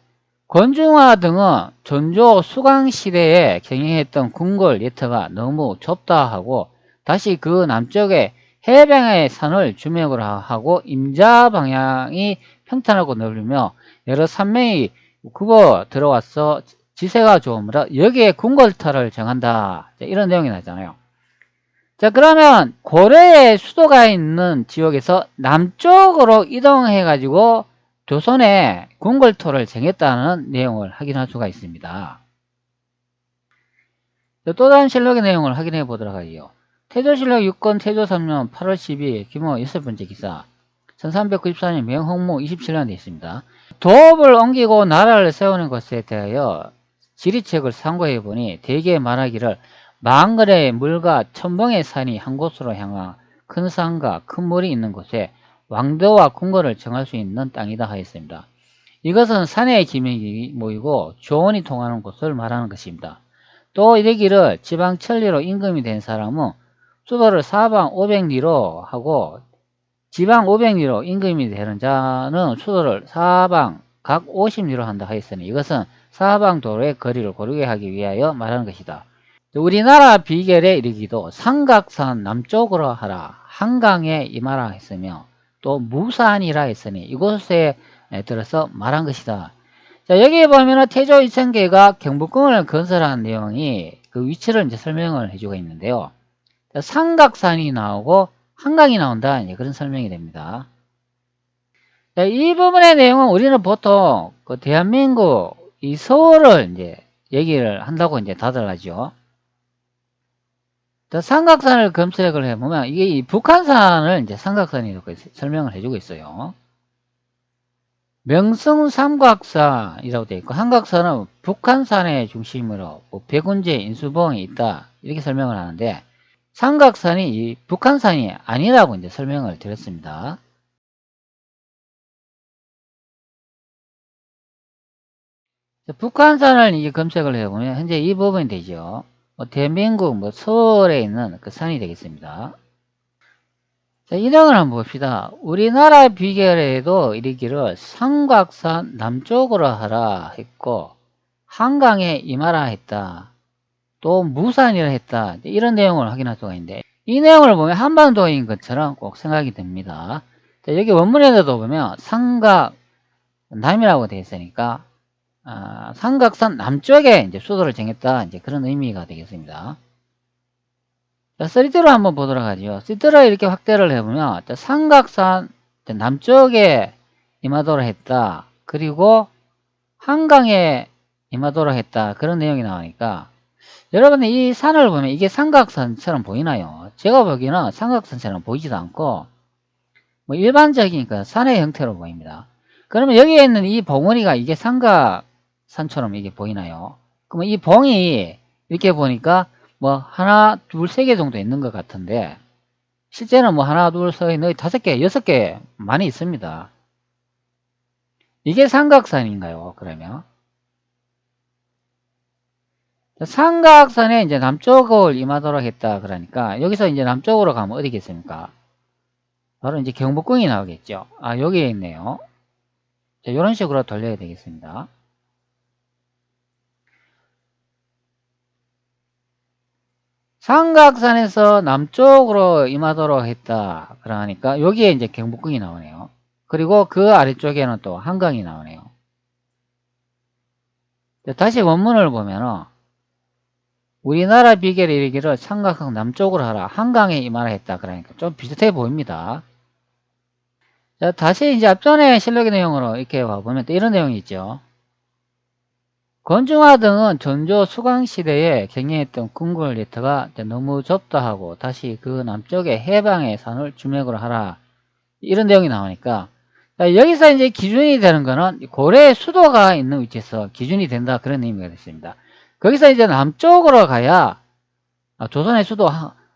권중화 등은 전조 수강시대에 경영했던 궁궐 예터가 너무 좁다 하고 다시 그 남쪽에 해병의 산을 주맥으로 하고 임자 방향이 평탄하고 넓으며 여러 산맥이 굽어 들어와서 지세가 좋으므로 여기에 궁궐터를 정한다. 이런 내용이 나잖아요. 자, 그러면 고려의 수도가 있는 지역에서 남쪽으로 이동해 가지고 조선의 궁궐토를 정했다는 내용을 확인할 수가 있습니다. 또 다른 실록의 내용을 확인해 보도록 하죠. 태조실록 6권 태조 3년 8월 12일 규모 6번째 기사 1394년 명홍무 27년에 있습니다. 도읍을 옮기고 나라를 세우는 것에 대하여 지리책을 참고해 보니 대개 말하기를 망거래의 물과 첨벙의 산이 한 곳으로 향한 큰 산과 큰 물이 있는 곳에 왕도와 궁궐을 정할 수 있는 땅이다 하였습니다. 이것은 산의 기명이 모이고 조원이 통하는 곳을 말하는 것입니다. 또 이르기를 지방 천리로 임금이 된 사람은 수도를 사방 500리로 하고 지방 500리로 임금이 되는 자는 수도를 사방 각 50리로 한다 하였으니 이것은 사방 도로의 거리를 고르게 하기 위하여 말하는 것이다. 우리나라 비결에 이르기도 삼각산 남쪽으로 하라 한강에 임하라 했으며 또 무산이라 했으니 이곳에 들어서 말한 것이다. 자, 여기 보면은 태조 이성계가 경복궁을 건설한 내용이 그 위치를 이제 설명을 해주고 있는데요. 자, 삼각산이 나오고 한강이 나온다. 이제 그런 설명이 됩니다. 자, 이 부분의 내용은 우리는 보통 그 대한민국 이 서울을 이제 얘기를 한다고 이제 다들 하죠. 자, 삼각산을 검색을 해보면 이게 이 북한산을 이제 삼각산이라고 설명을 해주고 있어요. 명승삼각산이라고 되어 있고 한각산은 북한산의 중심으로 뭐 백운제, 인수봉이 있다 이렇게 설명을 하는데 삼각산이 이 북한산이 아니라고 이제 설명을 드렸습니다. 북한산을 이제 검색을 해보면 현재 이 부분이 되죠. 대한민국 서울에 있는 그 산이 되겠습니다. 자, 이 등을 한번 봅시다. 우리나라 비결에도 이르기를 삼각산 남쪽으로 하라 했고 한강에 임하라 했다. 또 무산이라 했다. 이런 내용을 확인할 수가 있는데 이 내용을 보면 한반도인 것처럼 꼭 생각이 됩니다. 자, 여기 원문에도 보면 삼각 남이라고 되어 있으니까 삼각산 남쪽에 이제 수도를 정했다. 이제 그런 의미가 되겠습니다. 자, 3D로 한번 보도록 하죠. 3D로 이렇게 확대를 해보면 삼각산 남쪽에 임하도록 했다. 그리고 한강에 임하도록 했다. 그런 내용이 나오니까 여러분 이 산을 보면 이게 삼각산처럼 보이나요? 제가 보기에는 삼각산처럼 보이지도 않고 뭐 일반적인 그 산의 형태로 보입니다. 그러면 여기에 있는 이 봉우리가 이게 삼각산처럼 이게 보이나요? 그러면 이 봉이 이렇게 보니까 뭐 하나, 둘, 세 개 정도 있는 것 같은데 실제는 뭐 하나, 둘, 세 개, 다섯 개, 여섯 개 많이 있습니다. 이게 삼각산인가요? 그러면 삼각산에 이제 남쪽을 임하도록 했다. 그러니까 여기서 이제 남쪽으로 가면 어디겠습니까? 바로 이제 경복궁이 나오겠죠. 여기에 있네요. 자, 이런 식으로 돌려야 되겠습니다. 삼각산에서 남쪽으로 임하도록 했다. 그러니까 여기에 이제 경복궁이 나오네요. 그리고 그 아래쪽에는 또 한강이 나오네요. 다시 원문을 보면은 우리나라 비결에 이르기를 삼각산 남쪽으로 하라. 한강에 임하라 했다. 그러니까 좀 비슷해 보입니다. 자, 다시 이제 앞전에 실록의 내용으로 이렇게 봐보면 또 이런 내용이 있죠. 권중화 등은 전조 수강시대에 경영했던 궁궐 리터가 너무 좁다 하고 다시 그 남쪽의 해방의 산을 주맥으로 하라. 이런 내용이 나오니까 여기서 이제 기준이 되는 거는 고려의 수도가 있는 위치에서 기준이 된다. 그런 의미가 됐습니다. 거기서 이제 남쪽으로 가야 조선의 수도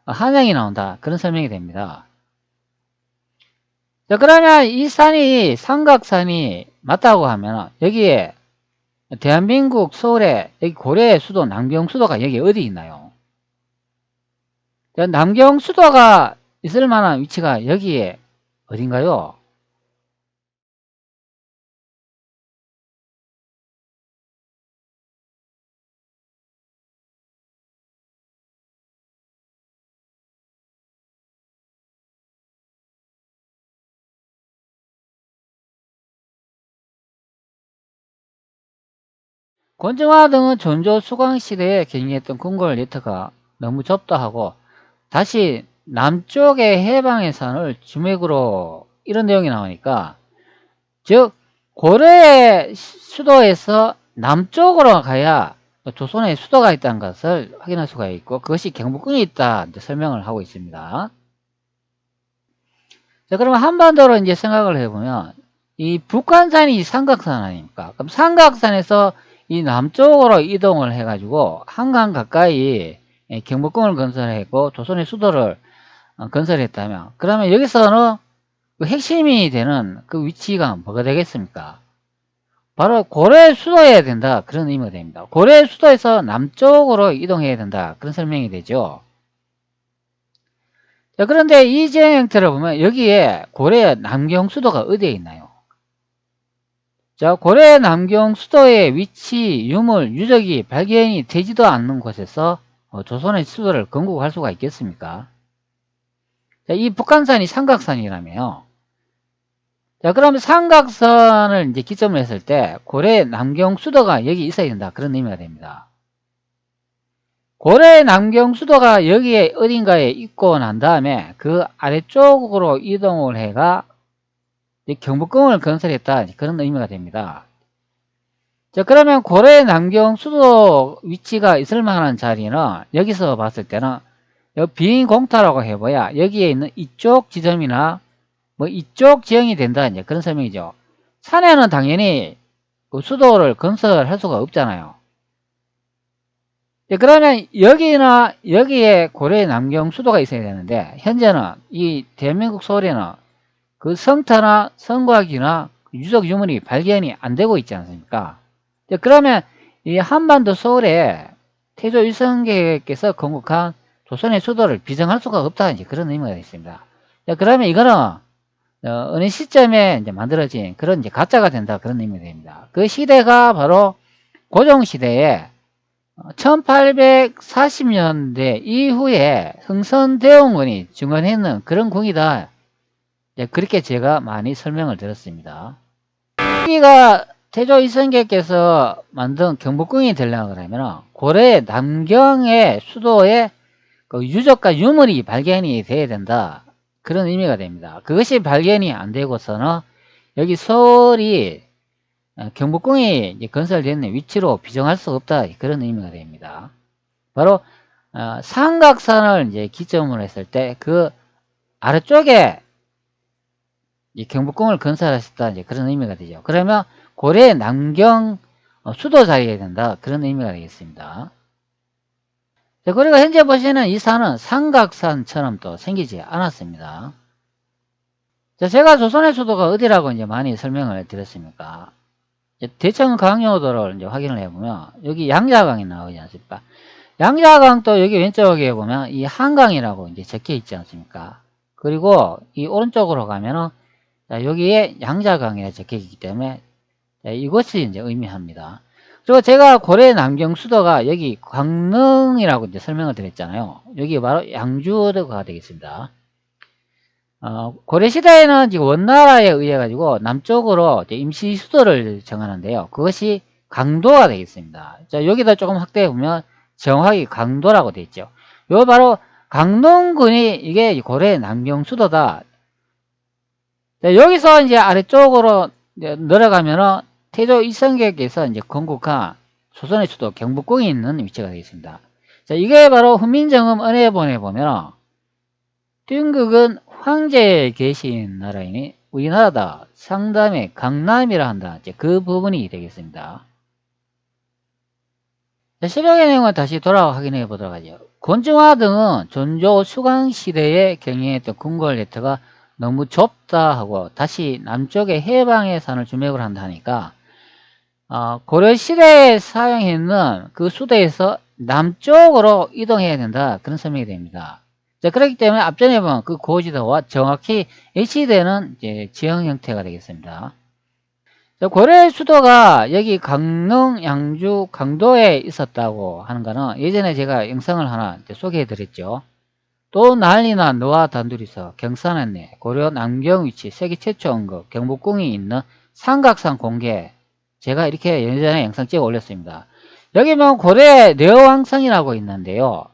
한양이 나온다. 그런 설명이 됩니다. 자, 그러면 이 산이 삼각산이 맞다고 하면 여기에 대한민국 서울에 여기 고려의 수도 남경 수도가 여기 어디 있나요? 남경 수도가 있을 만한 위치가 여기에 어딘가요? 권정화 등은 전조 수광시대에 경영했던 궁궐 네트가 너무 좁다 하고 다시 남쪽의 해방의 산을 주맥으로 이런 내용이 나오니까 즉 고려의 수도에서 남쪽으로 가야 조선의 수도가 있다는 것을 확인할 수가 있고 그것이 경복궁에 있다 설명을 하고 있습니다. 자, 그러면 한반도로 이제 생각을 해보면 이 북한산이 삼각산 아닙니까? 그럼 삼각산에서 이 남쪽으로 이동을 해가지고 한강 가까이 경복궁을 건설했고 조선의 수도를 건설했다면 그러면 여기서는 그 핵심이 되는 그 위치가 뭐가 되겠습니까? 바로 고려의 수도여야 된다. 그런 의미가 됩니다. 고려의 수도에서 남쪽으로 이동해야 된다. 그런 설명이 되죠. 자, 그런데 이 지형 형태를 보면 여기에 고려의 남경 수도가 어디에 있나요? 자, 고려의 남경 수도의 위치, 유물, 유적이 발견이 되지도 않는 곳에서 조선의 수도를 건국할 수가 있겠습니까? 자, 이 북한산이 삼각산이라며요. 자, 그러면 삼각산을 이제 기점으로 했을 때 고려 남경 수도가 여기 있어야 된다. 그런 의미가 됩니다. 고려 남경 수도가 여기에 어딘가에 있고 난 다음에 그 아래쪽으로 이동을 해가 경복궁을 건설했다. 그런 의미가 됩니다. 자, 그러면 고려 남경 수도 위치가 있을 만한 자리는 여기서 봤을 때는 비인공터라고 해봐야 여기에 있는 이쪽 지점이나 뭐 이쪽 지형이 된다. 이제 그런 설명이죠. 산에는 당연히 그 수도를 건설할 수가 없잖아요. 그러면 여기나 여기에 고려 남경 수도가 있어야 되는데 현재는 이 대한민국 서울에는 그 성터나 성곽이나 유적 유물이 발견이 안 되고 있지 않습니까? 그러면 이 한반도 서울에 태조 일성계께서 건국한 조선의 수도를 비정할 수가 없다. 이제 그런 의미가 있습니다. 그러면 이거는 어느 시점에 이제 만들어진 그런 이제 가짜가 된다. 그런 의미가 됩니다. 그 시대가 바로 고종시대에 1840년대 이후에 흥선대원군이 증언했는 그런 궁이다. 그렇게 제가 많이 설명을 드렸습니다. 여기가 태조 이성계께서 만든 경복궁이 되려고 그러면 고려 남경의 수도에 그 유적과 유물이 발견이 돼야 된다. 그런 의미가 됩니다. 그것이 발견이 안 되고서는 여기 서울이 경복궁이 건설되는 위치로 비정할 수 없다. 그런 의미가 됩니다. 바로 삼각산을 이제 기점으로 했을 때 그 아래쪽에 이 경복궁을 건설하셨다. 이제 그런 의미가 되죠. 그러면 고려 남경 수도 자리에 된다. 그런 의미가 되겠습니다. 자, 그리고 현재 보시는 이 산은 삼각산처럼 또 생기지 않았습니다. 자, 제가 조선의 수도가 어디라고 이제 많이 설명을 드렸습니까? 대청 강요도를 이제 확인을 해보면 여기 양자강이 나오지 않습니까? 양자강도 여기 왼쪽에 보면 이 한강이라고 이제 적혀 있지 않습니까? 그리고 이 오른쪽으로 가면은 여기에 양자강이라 적혀 있기 때문에 이것이 이제 의미합니다. 그리고 제가 고려 남경 수도가 여기 광릉이라고 이제 설명을 드렸잖아요. 여기 바로 양주가 되겠습니다. 고려시대에는 지금 원나라에 의해 가지고 남쪽으로 임시 수도를 정하는데요. 그것이 강도가 되겠습니다. 자, 여기다 조금 확대해 보면 정확히 강도라고 되어 있죠. 요 바로 강릉군이 이게 고려 남경 수도다. 자, 여기서 이제 아래쪽으로 이제 내려가면은 태조 이성계께서 이제 건국한 조선의 수도 경복궁이 있는 위치가 되겠습니다. 자, 이게 바로 훈민정음 은혜본에 보면 띵극은 황제에 계신 나라이니 우리나라다. 상담에 강남이라 한다. 이제 그 부분이 되겠습니다. 자, 실력의 내용을 다시 돌아와 확인해 보도록 하죠. 권중화 등은 전조 수강시대에 경영했던 궁궐 네트가 너무 좁다 하고 다시 남쪽의 해방의 산을 주맥을 한다 하니까 고려시대에 사용했는 그 수도에서 남쪽으로 이동해야 된다. 그런 설명이 됩니다. 자, 그렇기 때문에 앞전에 보면 그 고지도와 정확히 일치되는 이제 지형 형태가 되겠습니다. 자, 고려의 수도가 여기 강릉, 양주, 강도에 있었다고 하는 거는 예전에 제가 영상을 하나 소개해 드렸죠. 또 난리나 너와 단둘이서 경산안내 고려 남경 위치 세계 최초 언급 경복궁이 있는 삼각산 공개 제가 이렇게 예전에 영상 찍어 올렸습니다. 여기 보면 고려 려왕성이라고 있는데요.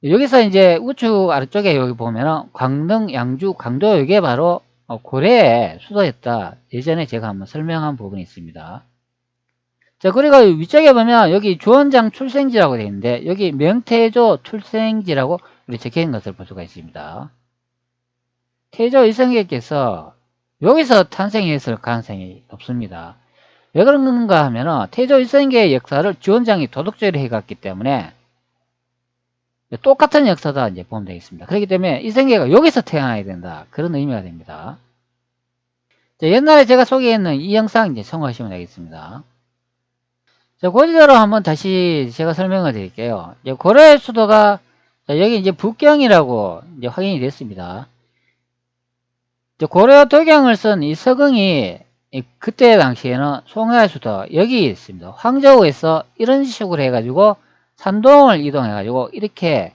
여기서 이제 우측 아래쪽에 여기 보면은 광릉, 양주, 강도 이게 바로 고려의 수도였다. 예전에 제가 한번 설명한 부분이 있습니다. 자, 그리고 위쪽에 보면 여기 주원장 출생지라고 되어 있는데 여기 명태조 출생지라고 이렇게 적혀 있는 것을 볼 수가 있습니다. 태조 이성계께서 여기서 탄생했을 가능성이 높습니다. 왜 그런가 하면은 태조 이성계의 역사를 주원장이 도둑질을 해갔기 때문에 똑같은 역사다 이제 보면 되겠습니다. 그렇기 때문에 이성계가 여기서 태어나야 된다. 그런 의미가 됩니다. 자, 옛날에 제가 소개했는 이 영상 이제 참고하시면 되겠습니다. 자, 고지도로 한번 다시 제가 설명을 드릴게요. 이제 고려의 수도가 여기 이제 북경이라고 이제 확인이 됐습니다. 이제 고려 도경을 쓴 이 서경이 그때 당시에는 송나라의 수도 여기 있습니다. 황저우에서 이런 식으로 해가지고 산동을 이동해가지고 이렇게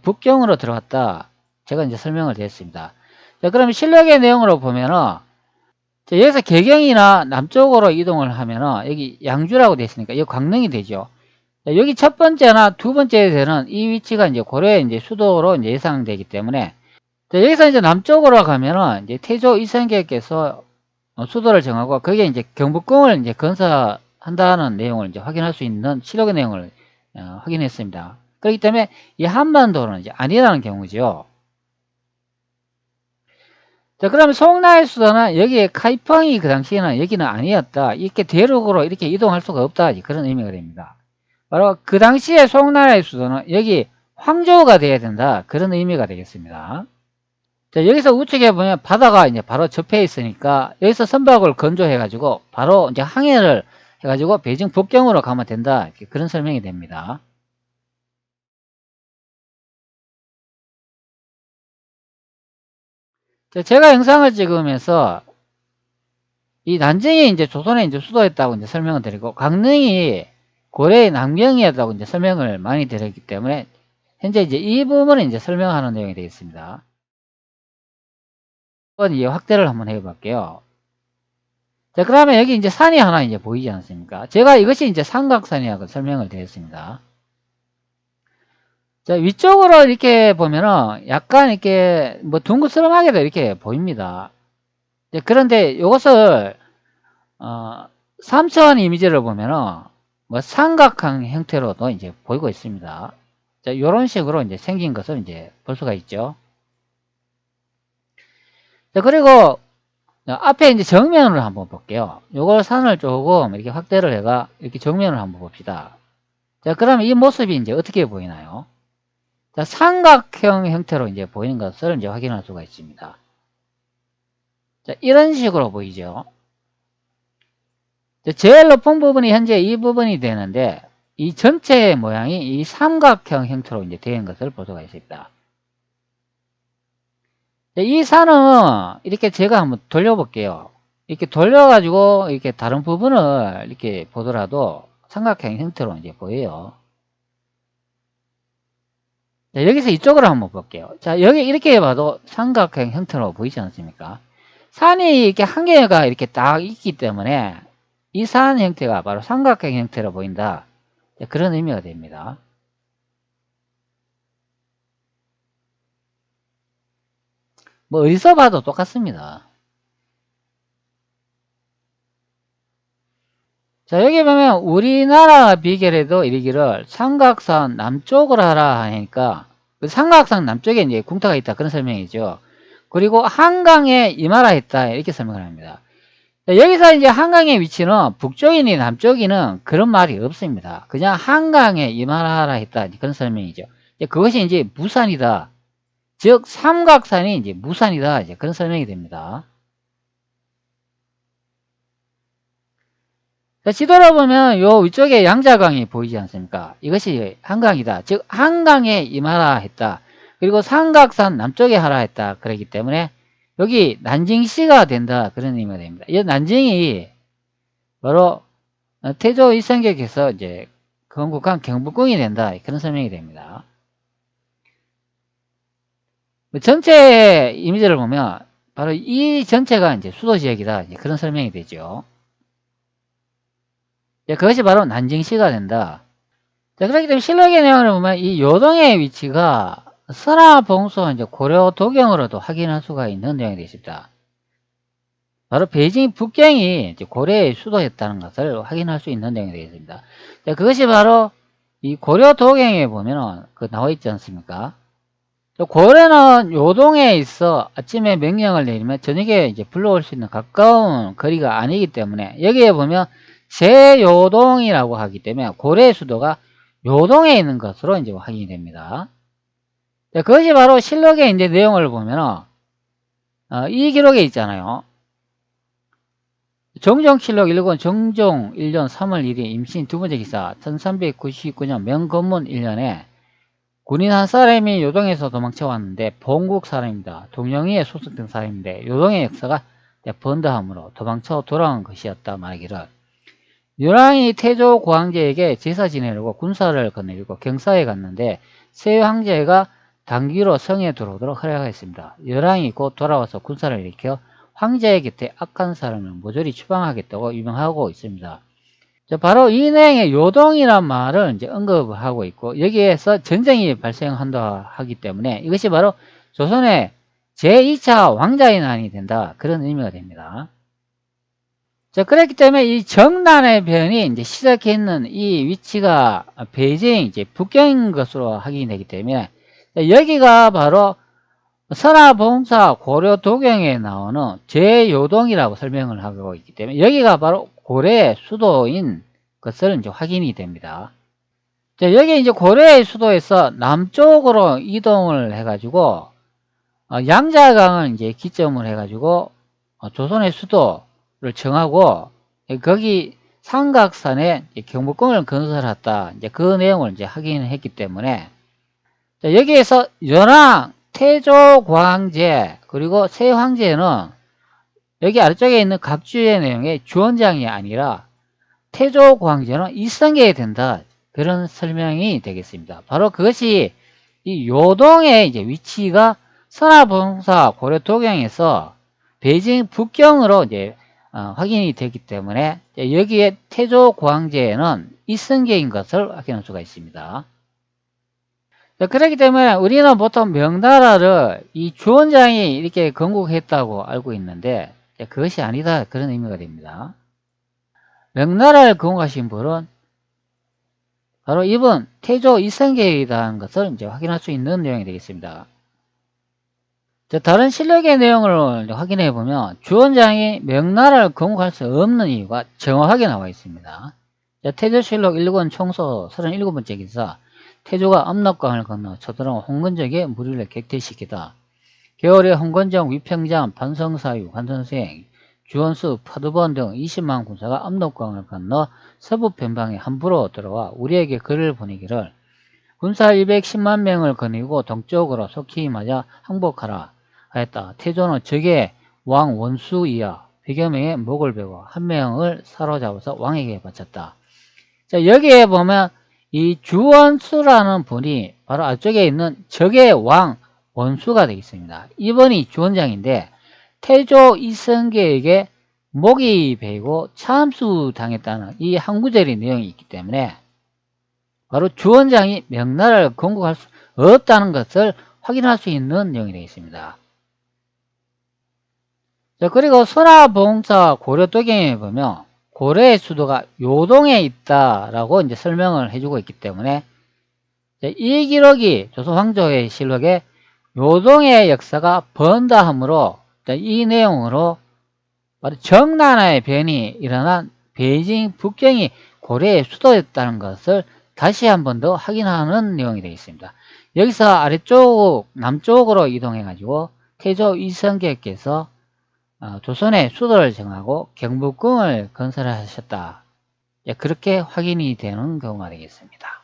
북경으로 들어갔다. 제가 이제 설명을 드렸습니다. 자, 그러면 실록의 내용으로 보면은, 자, 여기서 개경이나 남쪽으로 이동을 하면은, 여기 양주라고 되어 있으니까, 여기 광릉이 되죠. 자, 여기 첫 번째나 두 번째 되는 이 위치가 이제 고려의 이제 수도로 이제 예상되기 때문에, 자, 여기서 이제 남쪽으로 가면은, 이제 태조 이성계께서 수도를 정하고, 거기에 이제 경복궁을 이제 건설한다는 내용을 이제 확인할 수 있는 실록의 내용을 확인했습니다. 그렇기 때문에 이 한반도는 이제 아니라는 경우죠. 자, 그러면 송나라의 수도는 여기에 카이펑이 그 당시에는 여기는 아니었다. 이렇게 대륙으로 이렇게 이동할 수가 없다. 그런 의미가 됩니다. 바로 그 당시에 송나라의 수도는 여기 황조가 돼야 된다. 그런 의미가 되겠습니다. 자, 여기서 우측에 보면 바다가 이제 바로 접해 있으니까 여기서 선박을 건조해가지고 바로 이제 항해를 해가지고 베이징 북경으로 가면 된다. 그런 설명이 됩니다. 자, 제가 영상을 찍으면서 이 난징이 이제 조선의 이제 수도였다고 이제 설명을 드리고, 강릉이 고려의 남경이었다고 이제 설명을 많이 드렸기 때문에, 현재 이제 이 부분을 이제 설명하는 내용이 되겠습니다. 한번 이제 확대를 한번 해 볼게요. 자, 그러면 여기 이제 산이 하나 이제 보이지 않습니까? 제가 이것이 이제 삼각산이라고 설명을 드렸습니다. 자, 위쪽으로 이렇게 보면은 약간 이렇게 뭐 둥그스름하게도 이렇게 보입니다. 그런데 이것을 삼천 이미지를 보면은 뭐 삼각형 형태로도 이제 보이고 있습니다. 자, 이런 식으로 이제 생긴 것을 이제 볼 수가 있죠. 자, 그리고 앞에 이제 정면을 한번 볼게요. 요걸 산을 조금 이렇게 확대를 해가 이렇게 정면을 한번 봅시다. 자, 그러면 이 모습이 이제 어떻게 보이나요? 자, 삼각형 형태로 이제 보이는 것을 이제 확인할 수가 있습니다. 자, 이런 식으로 보이죠. 제일 높은 부분이 현재 이 부분이 되는데, 이 전체의 모양이 이 삼각형 형태로 이제 된 것을 볼 수가 있습니다. 이 산은 이렇게 제가 한번 돌려볼게요. 이렇게 돌려가지고 이렇게 다른 부분을 이렇게 보더라도 삼각형 형태로 이제 보여요. 자, 여기서 이쪽으로 한번 볼게요. 자, 여기 이렇게 봐도 삼각형 형태로 보이지 않습니까? 산이 이렇게 한 개가 이렇게 딱 있기 때문에 이 산 형태가 바로 삼각형 형태로 보인다. 그런 의미가 됩니다. 뭐 어디서 봐도 똑같습니다. 자, 여기 보면 우리나라 비결에도 이르기를 삼각산 남쪽을 하라 하니까 그 삼각산 남쪽에 이제 궁타가 있다. 그런 설명이죠. 그리고 한강에 임하라 했다. 이렇게 설명을 합니다. 자, 여기서 이제 한강의 위치는 북쪽이니 남쪽이는 그런 말이 없습니다. 그냥 한강에 임하라 했다. 그런 설명이죠. 그것이 이제 무산이다. 즉 삼각산이 이제 무산이다. 이제 그런 설명이 됩니다. 자, 지도를 보면 요 위쪽에 양자강이 보이지 않습니까? 이것이 한강이다. 즉 한강에 임하라 했다. 그리고 삼각산 남쪽에 하라 했다. 그렇기 때문에 여기 난징시가 된다. 그런 의미가 됩니다. 이 난징이 바로 태조 이성계께서 이제 건국한 경복궁이 된다. 그런 설명이 됩니다. 전체 이미지를 보면 바로 이 전체가 이제 수도 지역이다. 그런 설명이 되죠. 그것이 바로 난징시가 된다. 자, 그렇기 때문에 실록의 내용을 보면 이 요동의 위치가 선화봉소 이제 고려 도경으로도 확인할 수가 있는 내용이 되어 있습니다. 바로 베이징 북경이 이제 고려의 수도였다는 것을 확인할 수 있는 내용이 되겠습니다. 자, 그것이 바로 이 고려 도경에 보면은 나와 있지 않습니까? 고려는 요동에 있어 아침에 명령을 내리면 저녁에 이제 불러올 수 있는 가까운 거리가 아니기 때문에 여기에 보면 제요동이라고 하기 때문에 고려의 수도가 요동에 있는 것으로 이제 확인이 됩니다. 자, 그것이 바로 실록의 이제 내용을 보면 이 기록에 있잖아요. 정종실록 1권 정종 1년 3월 1일 임신 두 번째 기사 1399년 명건문 1년에 군인 한 사람이 요동에서 도망쳐 왔는데 본국 사람입니다. 동영이에 소속된 사람인데 요동의 역사가 번다함으로 도망쳐 돌아온 것이었다 말하기를 열왕이 태조 고황제에게 제사 지내려고 군사를 거느리고 경사에 갔는데 세 황제가 단기로 성에 들어오도록 허락했습니다. 열왕이 곧 돌아와서 군사를 일으켜 황제의 곁에 악한 사람을 모조리 추방하겠다고 유명하고 있습니다. 바로 이 내용의 요동이란 말을 이제 언급하고 있고, 여기에서 전쟁이 발생한다 하기 때문에 이것이 바로 조선의 제2차 왕자의 난이 된다, 그런 의미가 됩니다. 자, 그렇기 때문에 이 정난의 변이 이제 시작해 있는 이 위치가 베이징 이제 북경인 것으로 확인이 되기 때문에, 여기가 바로 선화봉사 고려도경에 나오는 제요동이라고 설명을 하고 있기 때문에 여기가 바로 고려의 수도인 것을 이제 확인이 됩니다. 자, 여기 이제 고려의 수도에서 남쪽으로 이동을 해가지고 양자강을 이제 기점을 해가지고 조선의 수도를 정하고, 거기 삼각산에 경복궁을 건설했다, 이제 그 내용을 이제 확인했기 때문에, 자, 여기에서 연왕 태조 고황제 그리고 세 황제는 여기 아래쪽에 있는 각주의 내용의 주원장이 아니라 태조 고황제는 이성계에 된다, 그런 설명이 되겠습니다. 바로 그것이 이 요동의 이제 위치가 선화봉사 고려도경에서 베이징 북경으로 이제 확인이 되기 때문에 여기에 태조 고황제는 이성계인 것을 확인할 수가 있습니다. 그렇기 때문에 우리는 보통 명나라를 이 주원장이 이렇게 건국했다고 알고 있는데 그것이 아니다, 그런 의미가 됩니다. 명나라를 건국하신 분은 바로 이분 태조 이성계이라는 것을 이제 확인할 수 있는 내용이 되겠습니다. 다른 실록의 내용을 확인해 보면 주원장이 명나라를 건국할 수 없는 이유가 정확하게 나와 있습니다. 태조실록 1권 총서 37번째 기사, 태조가 압록강을 건너 쳐들어온 홍건적의 무리를 격퇴시키다. 겨울에 홍건적, 위평장, 반성사유, 관선생, 주원수, 파두본 등 20만 군사가 압록강을 건너 서부 편방에 함부로 들어와 우리에게 글을 보내기를 군사 210만 명을 거느리고 동쪽으로 속히 맞아 항복하라 하였다. 태조는 적의 왕 원수 이하 100여 명의 목을 베고 한 명을 사로잡아서 왕에게 바쳤다. 자, 여기에 보면 이 주원수라는 분이 바로 앞쪽에 있는 적의 왕 원수가 되겠습니다. 이분이 주원장인데 태조 이성계에게 목이 베이고 참수당했다는 이 한 구절의 내용이 있기 때문에 바로 주원장이 명나라를 건국할 수 없다는 것을 확인할 수 있는 내용이 되겠습니다. 자, 그리고 선화봉사 고려도경에 보면 고려의 수도가 요동에 있다라고 이제 설명을 해주고 있기 때문에 이 기록이 조선 황조의 실록에 요동의 역사가 번다함으로 이 내용으로 바로 정난의 변이 일어난 베이징 북경이 고려의 수도였다는 것을 다시 한 번 더 확인하는 내용이 되겠습니다. 여기서 아래쪽 남쪽으로 이동해 가지고 태조 이성계께서 조선의 수도를 정하고 경복궁을 건설하셨다, 그렇게 확인이 되는 경우가 되겠습니다.